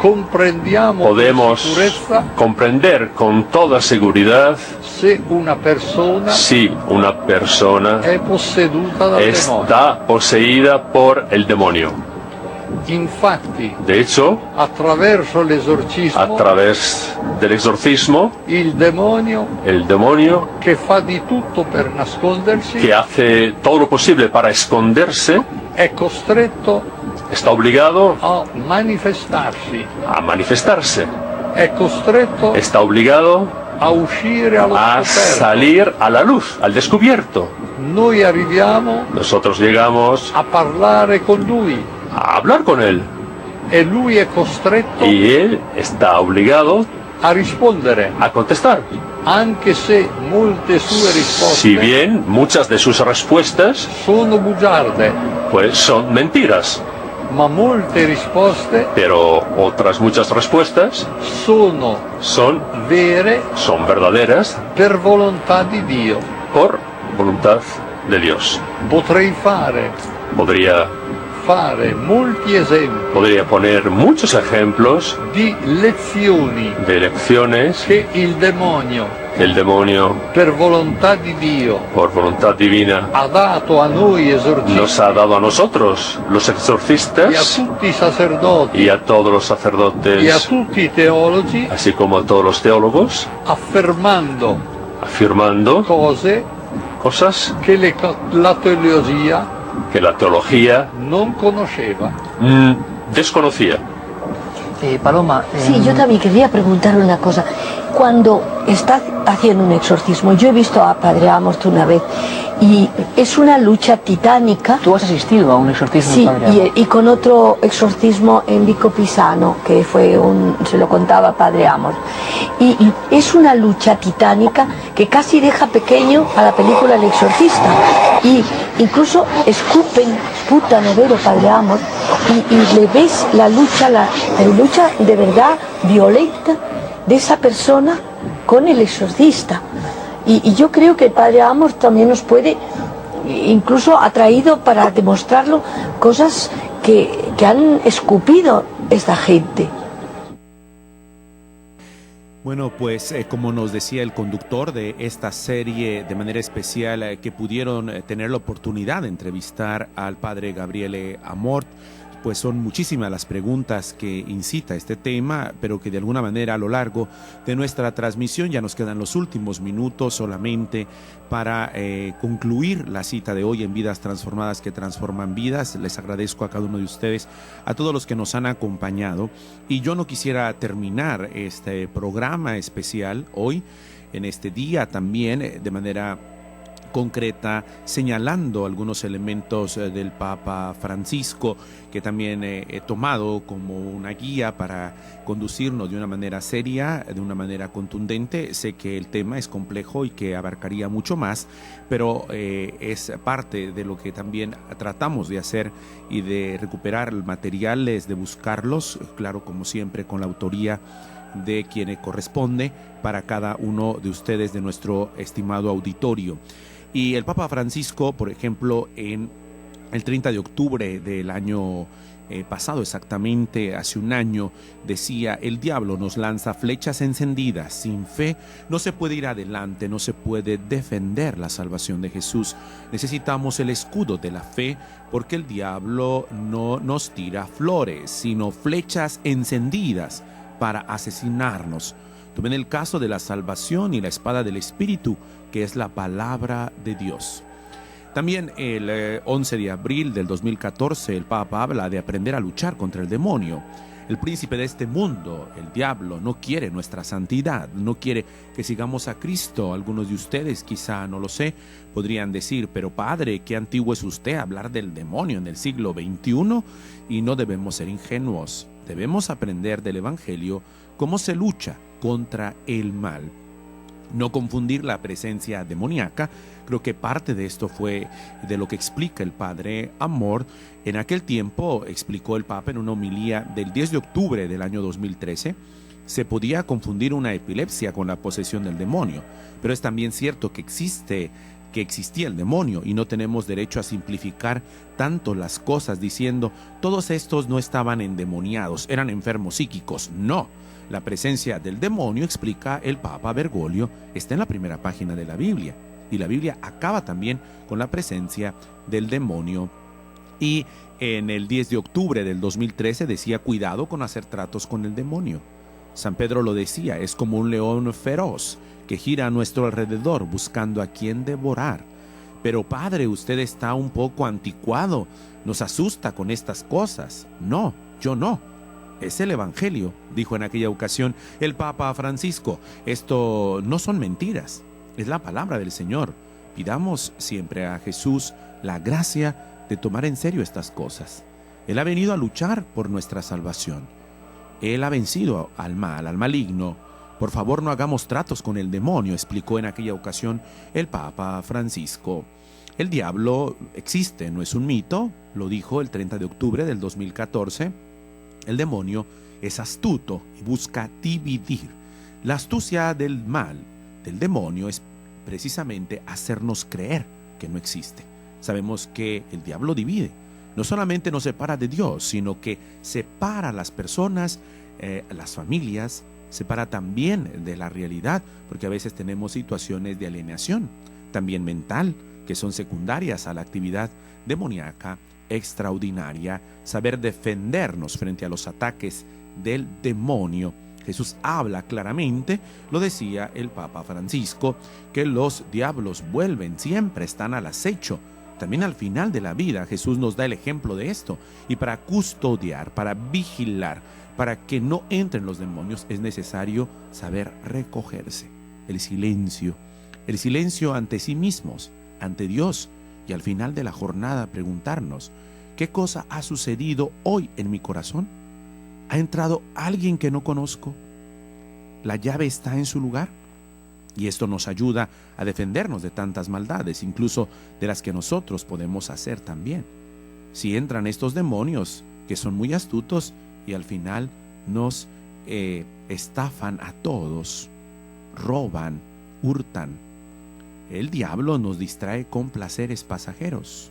comprendiamo podemos con sicurezza comprender con toda seguridad si una persona è posseduta dal está poseída por el demonio. Infatti, de hecho, attraverso l'esorcismo, a través del exorcismo, el demonio que fa di tutto per nascondersi, que hace todo lo posible para esconderse, è costretto está obligado a manifestarse, è costretto está obligado a uscire allo a scoperto. salir a la luz, al descubierto. Noi arriviamo Nosotros llegamos a parlare con lui. A hablar con él. E lui è costretto Y él está obligado a rispondere. A contestar. Anche se molte sue risposte Si bien muchas de sus respuestas sono bugiarde, pues son mentiras. ma molte risposte Pero otras muchas respuestas son vere, son verdaderas per volontà di Dio. Por voluntad de Dios. Podría poner muchos ejemplos di lezioni de lecciones che il demonio per volontà di Dio por voluntad divina ha dato a noi esorcisti nos ha dado a nosotros los exorcistas e a tutti i sacerdoti y a todos los sacerdotes e a tutti i teologi, así como a todos los teólogos, affermando cosas che que la teología non conosceva. Desconocía. Paloma. Sí, yo también quería preguntar una cosa. Cuando estás haciendo un exorcismo, yo he visto a Padre Amorth una vez y es una lucha titánica. ¿Tú has asistido a un exorcismo? Sí, Padre Amorth? y con otro exorcismo en Vico Pisano, que fue se lo contaba Padre Amorth. Y es una lucha titánica que casi deja pequeño a la película El Exorcista. Y incluso sputan, vero Padre Amorth, y le ves la lucha de verdad violenta de esa persona con el exorcista. Y yo creo que el Padre Amorth también nos puede, incluso ha traído para demostrarlo cosas que han escupido esta gente. Bueno, pues como nos decía el conductor de esta serie, de manera especial que pudieron tener la oportunidad de entrevistar al padre Gabriele Amorth, pues son muchísimas las preguntas que incita este tema, pero que de alguna manera a lo largo de nuestra transmisión ya nos quedan los últimos minutos solamente para concluir la cita de hoy en Vidas Transformadas que Transforman Vidas. Les agradezco a cada uno de ustedes, a todos los que nos han acompañado, y yo no quisiera terminar este programa especial hoy, en este día también, de manera concreta, señalando algunos elementos del Papa Francisco que también he tomado como una guía para conducirnos de una manera seria, de una manera contundente. Sé que el tema es complejo y que abarcaría mucho más, pero es parte de lo que también tratamos de hacer y de recuperar materiales, de buscarlos, claro, como siempre, con la autoría de quien corresponde para cada uno de ustedes, de nuestro estimado auditorio. Y el Papa Francisco, por ejemplo, en el 30 de octubre del año pasado, exactamente hace un año, decía: el diablo nos lanza flechas encendidas. Sin fe no se puede ir adelante, no se puede defender la salvación de Jesús. Necesitamos el escudo de la fe, porque el diablo no nos tira flores, sino flechas encendidas para asesinarnos. Tomen el caso de la salvación y la espada del Espíritu, que es la palabra de Dios. También el 11 de abril del 2014 el Papa habla de aprender a luchar contra el demonio. El príncipe de este mundo, el diablo, no quiere nuestra santidad, no quiere que sigamos a Cristo. Algunos de ustedes, quizá, no lo sé, podrían decir, pero padre, qué antiguo es usted hablar del demonio en el siglo XXI, y no debemos ser ingenuos. Debemos aprender del Evangelio cómo se lucha contra el mal. No confundir la presencia demoníaca. Creo que parte de esto fue de lo que explica el padre Amor. En aquel tiempo, explicó el Papa en una homilía del 10 de octubre del año 2013, se podía confundir una epilepsia con la posesión del demonio, pero es también cierto que existía el demonio, y no tenemos derecho a simplificar tanto las cosas diciendo todos estos no estaban endemoniados, eran enfermos psíquicos. No, la presencia del demonio, explica el Papa Bergoglio, está en la primera página de la Biblia, y la Biblia acaba también con la presencia del demonio. Y en el 10 de octubre del 2013 decía, cuidado con hacer tratos con el demonio. San Pedro lo decía, es como un león feroz que gira a nuestro alrededor buscando a quien devorar. Pero padre, usted está un poco anticuado, nos asusta con estas cosas. No, yo no. Es el Evangelio, dijo en aquella ocasión el Papa Francisco. Esto no son mentiras, es la palabra del Señor. Pidamos siempre a Jesús la gracia de tomar en serio estas cosas. Él ha venido a luchar por nuestra salvación. Él ha vencido al mal, al maligno. Por favor, no hagamos tratos con el demonio, explicó en aquella ocasión el Papa Francisco. El diablo existe, no es un mito, lo dijo el 30 de octubre del 2014. El demonio es astuto y busca dividir. La astucia del mal, del demonio, es precisamente hacernos creer que no existe. Sabemos que el diablo divide. No solamente nos separa de Dios, sino que separa a las personas, las familias, separa también de la realidad, porque a veces tenemos situaciones de alienación, también mental, que son secundarias a la actividad demoníaca extraordinaria. Saber defendernos frente a los ataques del demonio. Jesús habla claramente, lo decía el Papa Francisco, que los diablos vuelven, siempre están al acecho. También al final de la vida Jesús nos da el ejemplo de esto, y para custodiar, para vigilar, para que no entren los demonios es necesario saber recogerse. El silencio ante sí mismos, ante Dios, y al final de la jornada preguntarnos, ¿qué cosa ha sucedido hoy en mi corazón? ¿Ha entrado alguien que no conozco? ¿La llave está en su lugar? Y esto nos ayuda a defendernos de tantas maldades, incluso de las que nosotros podemos hacer también. Si entran estos demonios, que son muy astutos, y al final nos estafan a todos, roban, hurtan. El diablo nos distrae con placeres pasajeros.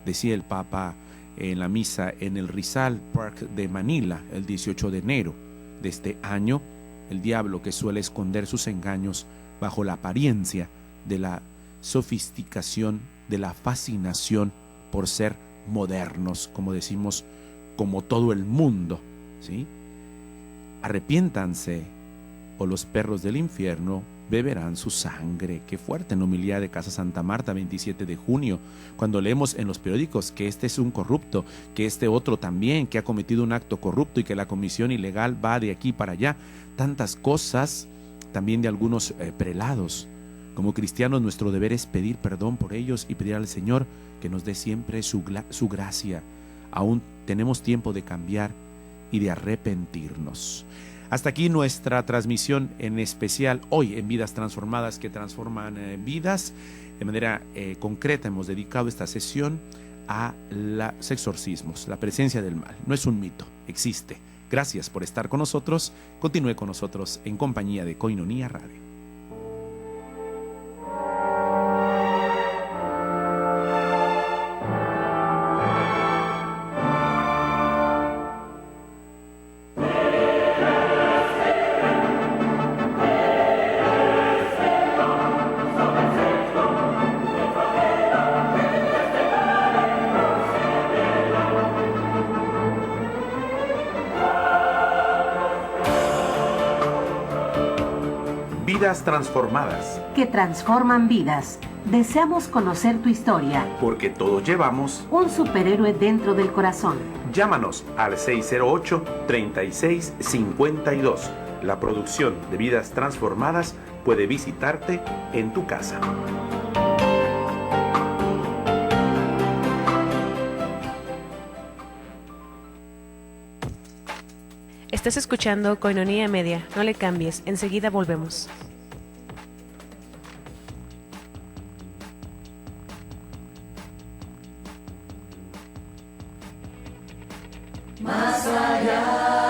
Decía el Papa en la misa en el Rizal Park de Manila el 18 de enero de este año, el diablo, que suele esconder sus engaños bajo la apariencia de la sofisticación, de la fascinación por ser modernos, como decimos, como todo el mundo, ¿sí? Arrepiéntanse, o los perros del infierno beberán su sangre. Qué fuerte, en homilía de Casa Santa Marta, 27 de junio, cuando leemos en los periódicos que este es un corrupto, que este otro también, que ha cometido un acto corrupto y que la comisión ilegal va de aquí para allá. Tantas cosas, también de algunos prelados. Como cristianos, nuestro deber es pedir perdón por ellos y pedir al Señor que nos dé siempre su gracia. Aún tenemos tiempo de cambiar y de arrepentirnos. Hasta aquí nuestra transmisión en especial hoy en Vidas Transformadas que transforman vidas. De manera concreta hemos dedicado esta sesión a los exorcismos, la presencia del mal. No es un mito, existe. Gracias por estar con nosotros. Continúe con nosotros en compañía de Koinonia Radio. Vidas transformadas. Que transforman vidas. Deseamos conocer tu historia. Porque todos llevamos un superhéroe dentro del corazón. Llámanos al 608-3652. La producción de Vidas Transformadas puede visitarte en tu casa. Estás escuchando Koinonia Media. No le cambies, enseguida volvemos. Más allá